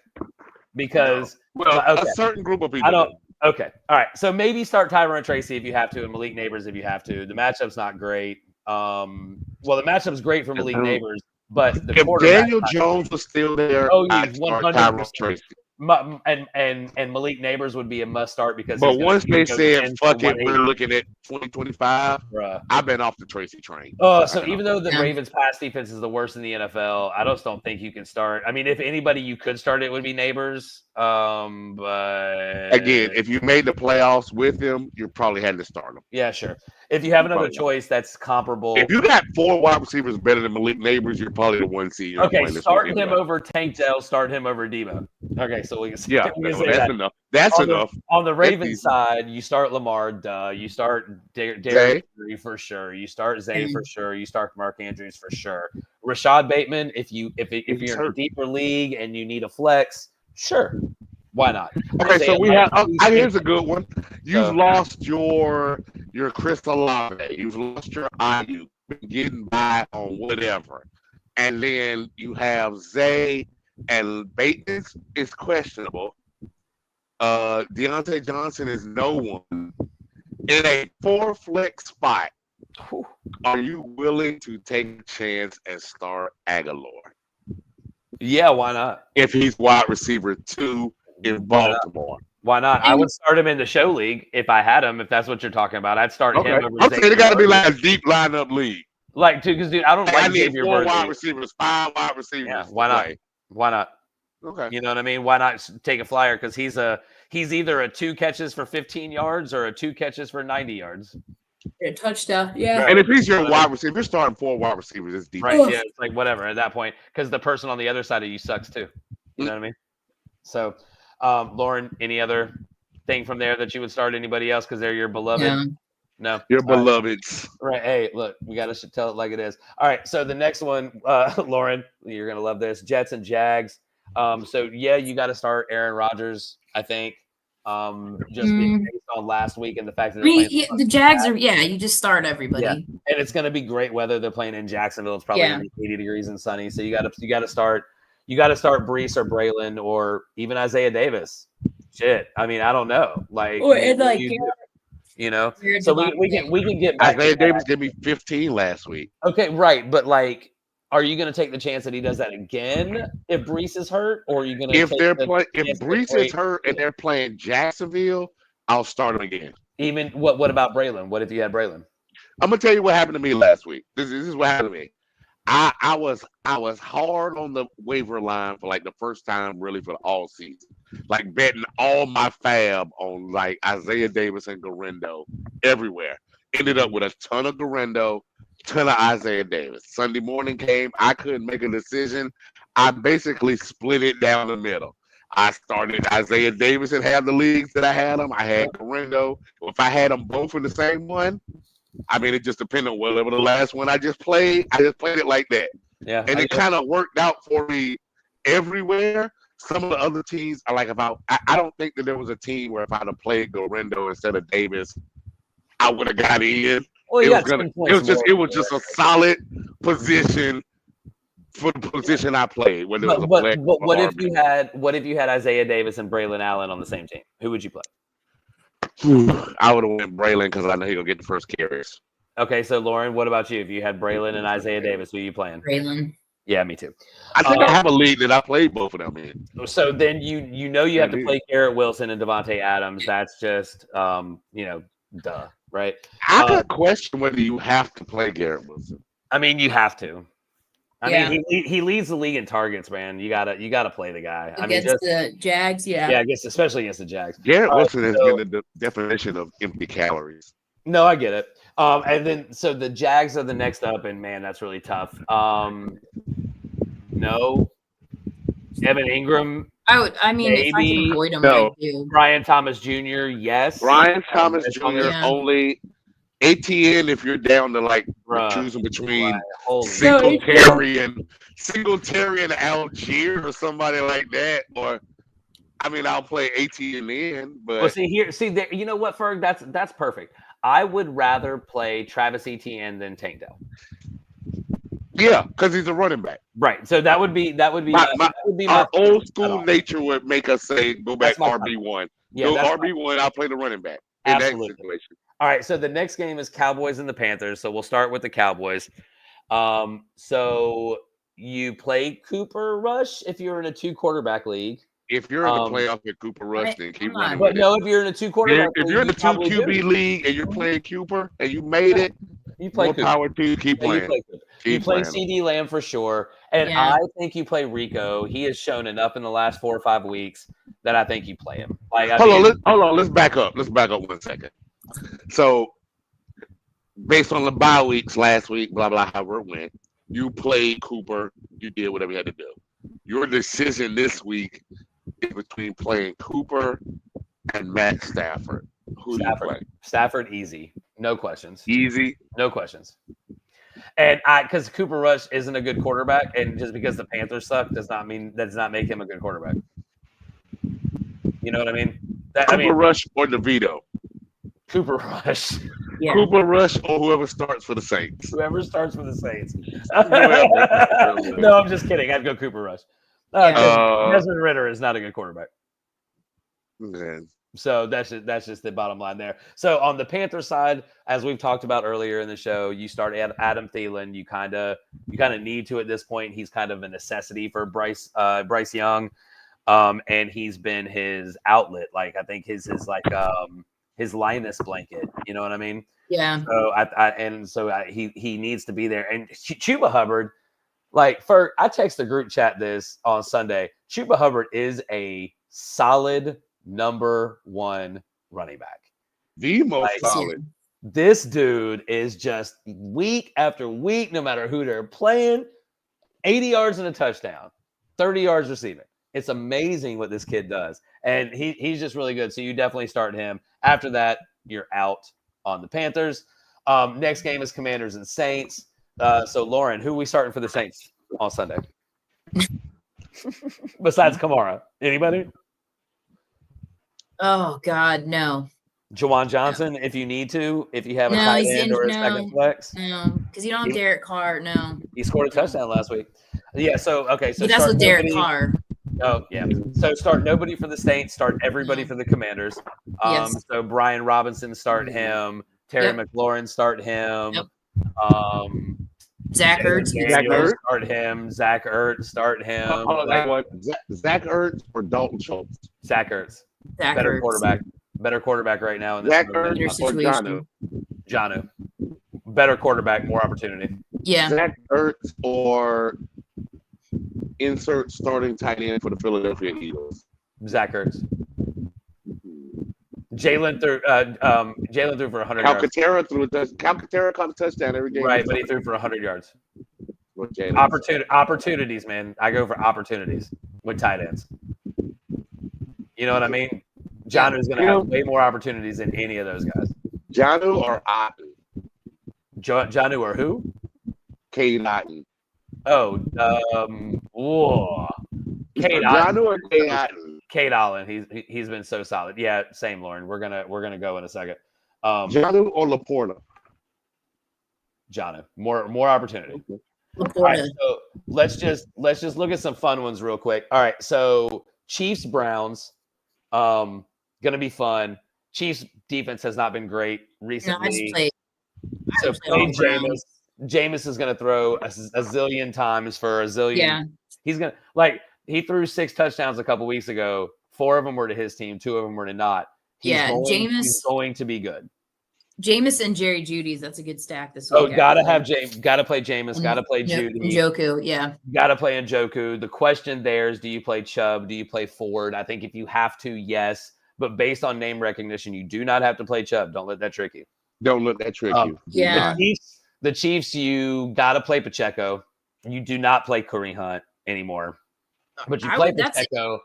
Because a certain group of people. Okay. All right. So maybe start Tyrone Tracy if you have to, and Malik Neighbors if you have to. The matchup's not great. The matchup's great for Malik Neighbors, but the if Daniel Jones was still there, I'd start Tyrone Tracy. And Malik Neighbors would be a must start because. But once they said fuck it, we're looking at 2025. I've been off the Tracy train. Oh, so even though the Ravens' pass defense is the worst in the NFL, I just don't think you can start. I mean, if anybody you could start, it would be Neighbors. But again, if you made the playoffs with him, you probably had to start him. Yeah, sure. If you have another choice that's comparable, if you got 4 wide receivers better than Malik Neighbors, you're probably the 1 seed. Okay, start him over Tank Dell, start him over Debo. Okay, so we can say that's enough. That's enough. On the Ravens side, you start Lamar, you start Derrick Henry for sure, you start Zay for sure, you start Mark Andrews for sure. Rashad Bateman, if you're in a deeper league and you need a flex, sure. Why not? Okay, so we have. Here's a good one. You've lost your Chris Olave. You've lost your IU. Getting by on whatever, and then you have Zay and Bateman is questionable. Deontay Johnson is no one in a 4 flex spot. Are you willing to take a chance and start Aguilar? Yeah, why not? If he's wide receiver 2 in Baltimore. Why not? I would start him in the show league if I had him. If that's what you're talking about, I'd start him over. I'm saying it got to be like a deep lineup league. Like, because dude, I don't like Xavier 4 wide receivers, 5 wide receivers. Yeah, why not? Why not? Okay. You know what I mean? Why not take a flyer? Because he's either a 2 catches for 15 yards or a 2 catches for 90 yards. A touchdown, yeah. And if he's your wide receiver, you're starting 4 wide receivers. It's deep, right? Yeah, it's like whatever at that point because the person on the other side of you sucks too. You know what I mean? So. Lauren, any other thing from there that you would start anybody else because they're your beloved? No. Your beloveds. Right. Hey, look, we got to tell it like it is. All right. So the next one, Lauren, you're going to love this. Jets and Jags. So, yeah, you got to start Aaron Rodgers, I think, just based on last week and the fact that the Jags are, you just start everybody. Yeah. And it's going to be great weather. They're playing in Jacksonville. It's probably going to be 80 degrees and sunny. So you got to start. You got to start Brees or Braylon or even Isaiah Davis. Shit, I mean, I don't know. Like, you know, so we can get back. Isaiah Davis gave me 15 last week. Okay, right, but like, are you going to take the chance that he does that again if Brees is hurt, or are you going to? If Brees is hurt and they're playing Jacksonville, I'll start him again. Even what about Braylon? What if you had Braylon? I'm gonna tell you what happened to me last week. This is what happened to me. I was hard on the waiver line for like the first time really for all season. Like betting all my fab on like Isaiah Davis and Garendo everywhere. Ended up with a ton of Garendo, ton of Isaiah Davis. Sunday morning came, I couldn't make a decision. I basically split it down the middle. I started Isaiah Davis in half the leagues that I had him. I had Garendo. If I had them both in the same one, I mean, it just depended on whatever the last one I just played it like that. Yeah. And it kind of worked out for me everywhere. Some of the other teams are like I don't think that there was a team where if I'd have played Garendo instead of Davis, I would have got in. Well, it was just a solid position for the position I played. When but what if you had Isaiah Davis and Braylon Allen on the same team? Who would you play? I would have went Braylon because I know he'll get the first carries. Okay, so Lauren, what about you? If you had Braylon and Isaiah Davis, who are you playing? Braylon. Yeah, me too. I think I have a league that I played both of them in. So then you have to play Garrett Wilson and Devontae Adams. That's just duh, right? I could question whether you have to play Garrett Wilson. I mean, you have to. I mean, he leads the league in targets, man. You gotta play the guy. Against the Jags, yeah, I guess especially against the Jags. Garrett Wilson has been the definition of empty calories. No, I get it. And then so the Jags are the next up, and man, that's really tough. No, Evan Ingram. If I can avoid him, I do. Brian Thomas Jr. Yes. Brian Thomas Jr. only. ATN if you're down to like choosing between Singletary and Algier or somebody like that, or I mean I'll play ATN but there, you know what, Ferg, that's perfect. I would rather play Travis Etienne than Tank Dell. Yeah, because he's a running back. Right. So that would be my old school nature would make us say go back RB1. Yeah, go RB1, I'll play the running back in absolutely. that situation. All right, so the next game is Cowboys and the Panthers. So we'll start with the Cowboys. So you play Cooper Rush if you're in a 2 quarterback league. If you're in the playoffs with Cooper Rush, then keep running with it. But no, if you're in a 2 quarterback if you're in the 2 QB league and you're playing Cooper and you made it, you play more Cooper. power to you. Keep playing. You play CeeDee Lamb for sure. And I think you play Rico. He has shown enough in the last 4 or 5 weeks that I think you play him. Hold on. Let's back up. Let's back up 1 second. So, based on the bye weeks last week, blah, blah, however it went, you played Cooper. You did whatever you had to do. Your decision this week is between playing Cooper and Matt Stafford. Who do you play? Stafford, easy. No questions. Easy? No questions. And because Cooper Rush isn't a good quarterback, and just because the Panthers suck does not make him a good quarterback. You know what I mean? Cooper Rush or DeVito? Cooper Rush. Yeah. Cooper Rush or whoever starts for the Saints. Whoever starts for the Saints. No, I'm just kidding. I'd go Cooper Rush. Desmond Ridder is not a good quarterback. Man. So that's just the bottom line there. So on the Panther side, as we've talked about earlier in the show, you start Adam Thielen. You kind of need to at this point. He's kind of a necessity for Bryce Young, and he's been his outlet. Like I think his Linus blanket. You know what I mean? Yeah. So he needs to be there. And Chuba Hubbard, I text the group chat this on Sunday. Chuba Hubbard is a solid number 1 running back. The most solid. This dude is just week after week, no matter who they're playing, 80 yards and a touchdown, 30 yards receiving. It's amazing what this kid does. And he's just really good. So you definitely start him. After that, you're out on the Panthers. Next game is Commanders and Saints. So Lauren, who are we starting for the Saints on Sunday? Besides Kamara. Anybody? Oh God, no. Jawan Johnson, if you need to, if you have a tight end or a second flex. No, because you don't have Derek Carr. No. He scored a touchdown last week. Yeah, so So that's with Derek Carr. Oh, yeah. So start nobody for the Saints, start everybody for the Commanders. Yes. So Brian Robinson, start him. Terry McLaurin, start him. Yep. Zach Ertz, start him. Zach Ertz, start him. Zach Ertz or Dalton Schultz? Zach Ertz. Better quarterback right now in this Zach Ertz or Jonnu. Better quarterback, more opportunity. Yeah. Zach Ertz or insert starting tight end for the Philadelphia Eagles. Zach Ertz. Jalen threw for 100 yards. Calcaterra caught a touchdown every game. Right, but he threw for 100 yards. Opportunities, man. I go for opportunities with tight ends. You know what I mean? Jonnu is going to have way more opportunities than any of those guys. Jonnu or Otten? Jonnu or who? Cade Otten. Oh, Cade Otten. Jonnu or Cade Otten? Cade Otten. He's been so solid. Yeah, same, Lauren. We're gonna go in a second. Jonnu or Laporta? Jonnu. More opportunity. Laporta. All right, so let's just look at some fun ones real quick. All right, so Chiefs Browns, gonna be fun. Chiefs defense has not been great recently. No, I just played Jameis. Jameis is gonna throw a zillion times for a zillion. Yeah. He's gonna he threw 6 touchdowns a couple weeks ago. 4 of them were to his team. 2 of them were to not. He's going to be good. Jameis and Jerry Judy's. That's a good stack this week. Oh, gotta play Jameis. Gotta play Judy. Njoku, yeah. Gotta play Njoku. The question there is, do you play Chubb? Do you play Ford? I think if you have to, yes. But based on name recognition, you do not have to play Chubb. Don't let that trick you. Don't let that trick you. Yeah. The Chiefs, you gotta play Pacheco. You do not play Kareem Hunt anymore. But you play Pacheco.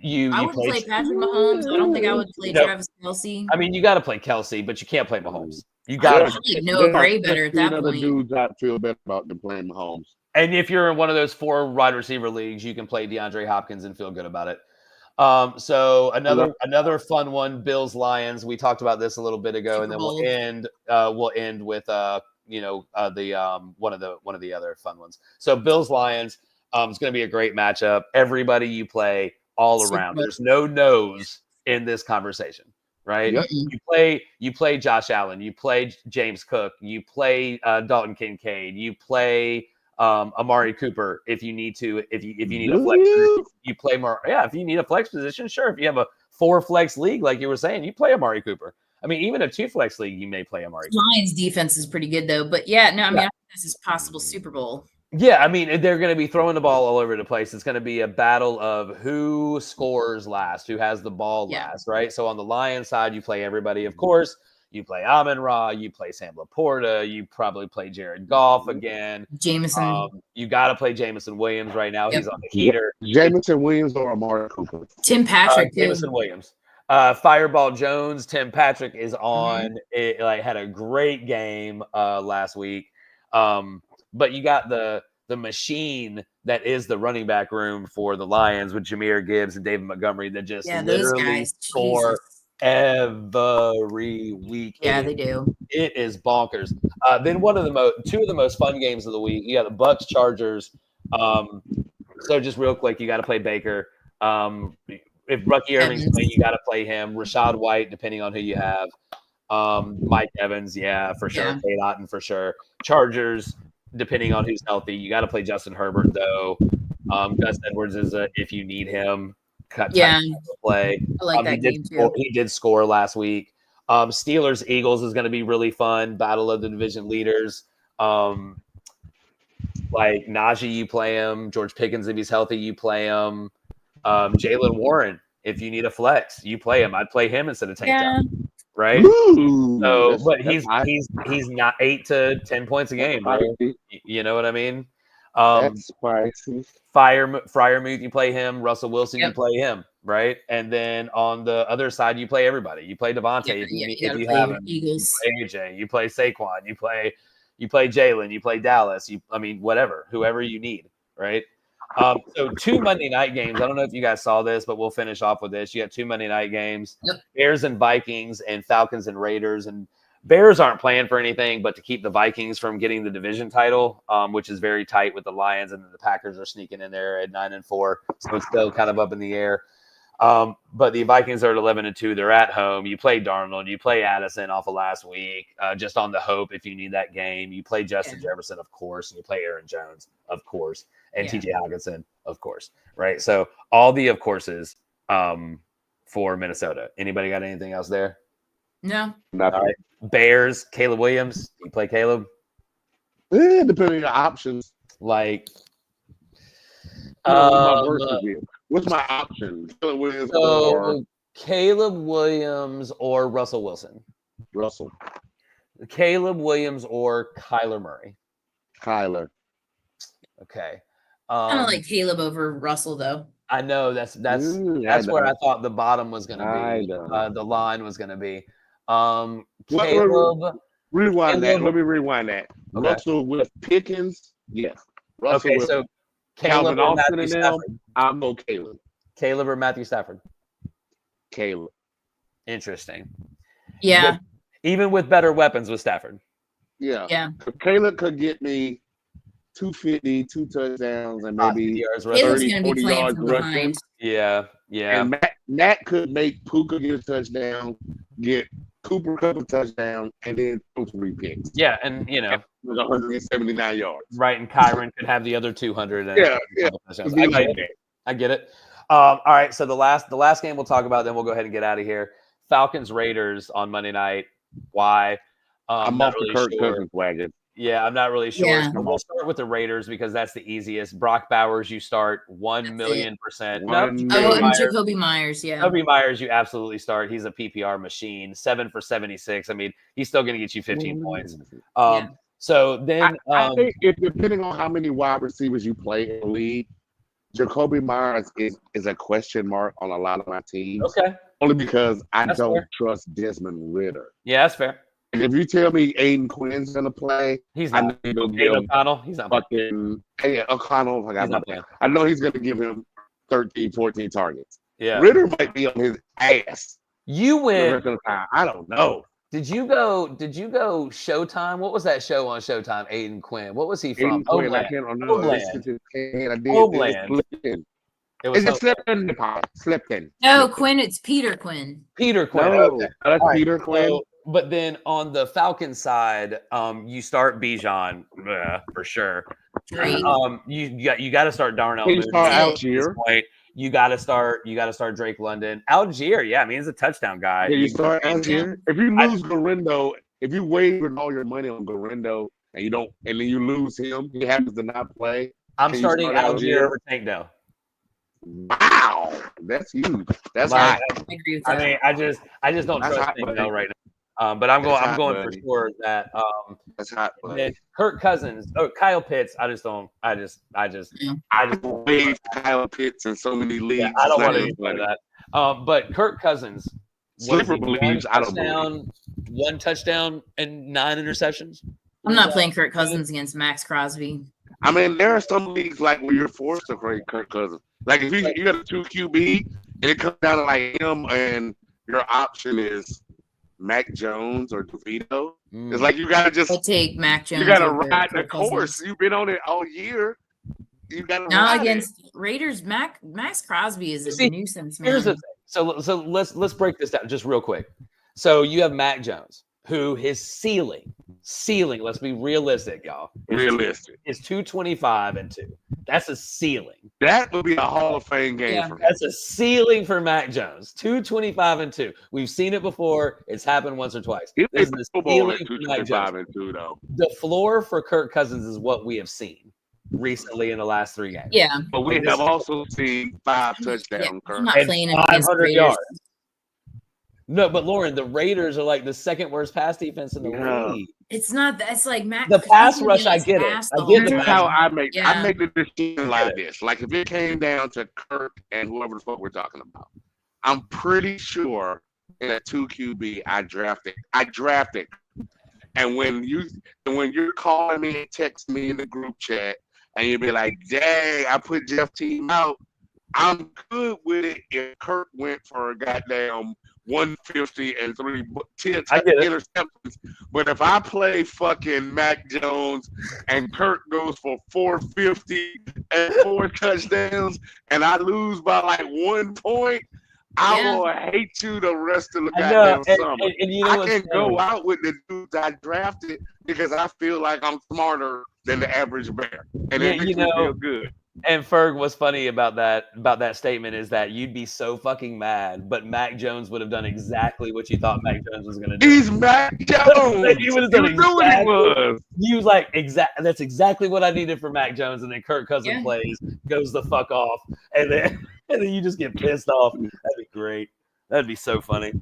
I would play Patrick Mahomes. I don't think I would play Travis Kelce. I mean, you got to play Kelce, but you can't play Mahomes. You got to play Noah Gray better at that point. Other dudes I feel better about than playing Mahomes. And if you're in one of those 4 wide receiver leagues, you can play DeAndre Hopkins and feel good about it. So another fun one, Bills Lions. We talked about this a little bit ago, and then we'll end with one of the other fun ones. So Bills Lions. It's going to be a great matchup. Everybody you play all around. There's no no's in this conversation, right? Yep. You play Josh Allen. You play James Cook. You play Dalton Kincaid. You play Amari Cooper, if you need to, if you need a flex position, you play more. Yeah, if you need a flex position, sure. If you have a 4-flex league, like you were saying, you play Amari Cooper. I mean, even a 2-flex league, you may play Amari Cooper. Lions defense is pretty good though, but I think this is possible Super Bowl. Yeah, I mean, they're going to be throwing the ball all over the place. It's going to be a battle of who scores last, who has the ball last, right? So on the Lions side, you play everybody, of course. You play Amon-Ra, you play Sam Laporta, you probably play Jared Goff again. Jameson. You got to play Jameson Williams right now. Yep. He's on the heater. Jameson Williams or Amari Cooper? Tim Patrick. Jameson Williams. Fireball Jones. Tim Patrick is on. It had a great game last week. But you got the machine that is the running back room for the Lions with Jahmyr Gibbs and David Montgomery that just literally score every week. Yeah, they do. It is bonkers. Then two of the most fun games of the week. You got the Bucks Chargers. So just real quick, you got to play Baker. If Rucky Irving's playing, you got to play him. Rashad White, depending on who you have. Mike Evans, for sure. Yeah. Kate Otten, for sure. Chargers, depending on who's healthy. You got to play Justin Herbert, though. Gus Edwards is if you need him. Play. I like that game too. He did score last week. Steelers Eagles is going to be really fun. Battle of the division leaders. Like Najee, you play him. George Pickens, if he's healthy, you play him. Jalen Warren, if you need a flex, you play him. I'd play him instead of Tank Top. Right? Ooh, so, but he's not 8 to 10 points a game, bro. You know what I mean? That's spicy. Freiermuth, you play him. Russell Wilson, you play him, right? And then on the other side, you play everybody. You play Devontae if you have him. Eagles. You play AJ. You play Saquon. You play Jalen. You play Dallas. Whatever, whoever you need, right? So 2 Monday night games. I don't know if you guys saw this, but we'll finish off with this. You got 2 Monday night games: Bears and Vikings, and Falcons and Raiders. And Bears aren't playing for anything but to keep the Vikings from getting the division title, which is very tight with the Lions, and the Packers are sneaking in there at 9-4, so it's still kind of up in the air. But the Vikings are at 11-2. They're at home. You play Darnold. You play Addison off of last week, just on the hope if you need that game. You play Justin Jefferson, of course, and you play Aaron Jones, of course, and TJ Hockenson, of course, right? So all the of courses for Minnesota. Anybody got anything else there? No. All right. Bears, Caleb Williams. You play Caleb? Depending on your options. Like, what's my option? Caleb Williams or Russell Wilson? Russell. Caleb Williams or Kyler Murray? Kyler. Okay. I don't like Caleb over Russell though. I know that's where I thought the bottom was going to be. The line was going to be. Caleb. Rewind that. Let me rewind that. Okay. Russell with Pickens. Yes. Russell okay, so Caleb or Matthew Stafford. I'll go Caleb. Caleb or Matthew Stafford? Caleb. Interesting. Yeah. Even with better weapons with Stafford. Yeah. Yeah. Caleb could get me 250, 2 touchdowns, and maybe 30, 40 yards rushing. Yeah. Yeah. And Matt could make Puka get a touchdown, get Cooper Kupp a touchdown, and then 3 picks. Yeah, and with 179 yards. Right, and Kyron could have the other 200. Yeah. I get it. All right, so the last game we'll talk about, then we'll go ahead and get out of here. Falcons Raiders on Monday night. Why? I'm off the Kirk Cousins wagon. Yeah, I'm not really sure. Yeah. So we'll start with the Raiders because that's the easiest. Brock Bowers, you start 1,000,000%. Jacoby Myers, yeah. Jacoby Myers, you absolutely start. He's a PPR machine. 7 for 76. I mean, he's still going to get you 15 points. So then, I think depending on how many wide receivers you play in the league, Jacoby Myers is a question mark on a lot of my teams. Okay. Only because I don't trust Desmond Ridder. Yeah, that's fair. And if you tell me Aiden Quinn's going to play, he's not. O'Connell, he's not fucking. Yeah, O'Connell. I know he's going to give him 13, 14 targets. Yeah. Ridder might be on his ass. You went. I don't know. Did you go Showtime? What was that show on Showtime? Aiden Quinn. What was he from? Homeland. Is it Slipton? No, Quinn. It's Peter Quinn. Peter Quinn. No, that's Peter Quinn. So, but then on the Falcons side, you start Bijan for sure. You got to start Darnell Mooney at this point. You got to start Drake London. Algier, yeah, I mean, he's a touchdown guy. Yeah, you start Algier. If you lose Garindo, if you wagered all your money on Garindo and then you lose him, he happens to not play. I'm starting Algier over Tank Dell. Wow, that's huge. That's hot. I agree with that. I mean, I just don't trust Tank Dell right now. But I'm going for sure that that's hot. Kirk Cousins, Kyle Pitts. I just waived Kyle Pitts in so many leagues. Yeah, I don't want to play that. But Kirk Cousins, Slipper believes. I don't believe. 1 touchdown and 9 interceptions. I'm not playing Kirk Cousins against Max Crosby. I mean, there are some leagues like where you're forced to play Kirk Cousins. Like if you got a 2 QB and it comes down to like him and your option is Mac Jones or DeVito. It's like you gotta just take Mac Jones. You gotta ride the course. You've been on it all year. You gotta now against Raiders. Max Crosby is a nuisance, man. Here's the thing. So let's break this down just real quick. So you have Mac Jones, who his ceiling. Let's be realistic, y'all. Realistic is 225 and 2. That's a ceiling. That would be a Hall of Fame game for me. That's a ceiling for Mac Jones. 225 and 2. We've seen it before. It's happened once or twice. This is the ceiling for 225 and 2, though. The floor for Kirk Cousins is what we have seen recently in the last 3 games. Yeah, but we have also seen 5 touchdowns. I'm not playing him against 500 yards. No, but Lauren, the Raiders are like the second worst pass defense in the league. It's not. It's like Mac. The pass rush, I get it. I get it. How I make the decision like this. Like if it came down to Kirk and whoever the fuck we're talking about, I'm pretty sure in a 2 QB I drafted. And when you're calling me and texting me in the group chat, and you'll be like, "Dang, I put Jeff Team out." I'm good with it if Kirk went for a goddamn 150 and 10 interceptions. But if I play fucking Mac Jones and Kirk goes for 450 and 4 touchdowns and I lose by like 1 point, I will hate you the rest of the goddamn summer. And you know I can go out with the dudes I drafted because I feel like I'm smarter than the average bear. And it makes me feel good. And Ferg, what's funny about that statement is that you'd be so fucking mad, but Mac Jones would have done exactly what you thought Mac Jones was going to do. He's Mac Jones. He would have done exactly. He was like, that's exactly what I needed for Mac Jones, and then Kirk Cousins plays, goes the fuck off, and then you just get pissed off. That'd be great. That'd be so funny.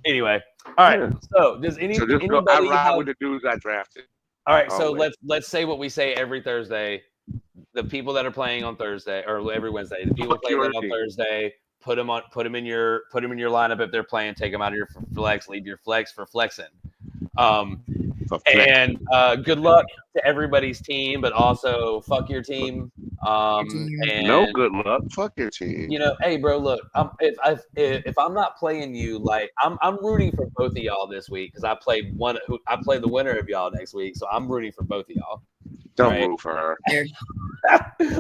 Anyway, all right. So does anybody? I ride with the dudes I drafted. All right. So let's say what we say every Thursday. The people that are playing on Thursday or every Wednesday, the people playing on Thursday, put them in your lineup if they're playing. Take them out of your flex. Leave your flex for flexing. And good luck to everybody's team, but also fuck your team. And no good luck. Fuck your team. You know, hey, bro, look. If I'm not playing you, like I'm rooting for both of y'all this week because I play the winner of y'all next week, so I'm rooting for both of y'all. Don't root for her.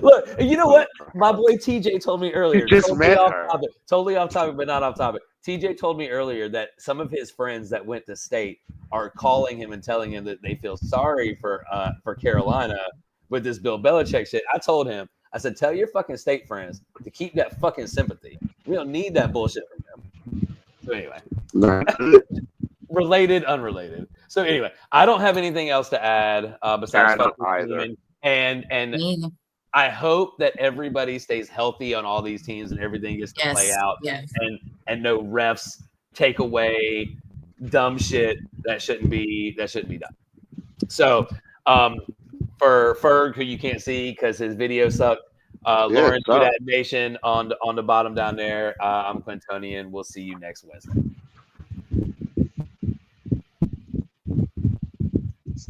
Look, you know what? My boy TJ told me earlier. Totally off topic, but not off topic. TJ told me earlier that some of his friends that went to state are calling him and telling him that they feel sorry for Carolina with this Bill Belichick shit. I told him, I said, tell your fucking state friends to keep that fucking sympathy. We don't need that bullshit from them. So anyway. Related, unrelated. So anyway, I don't have anything else to add besides either. And I hope that everybody stays healthy on all these teams and everything gets to play out. Yes. And no refs take away dumb shit that shouldn't be done. So for Ferg, who you can't see because his video sucked, Lauren, Nation on the bottom down there. I'm Clintonian. We'll see you next Wednesday.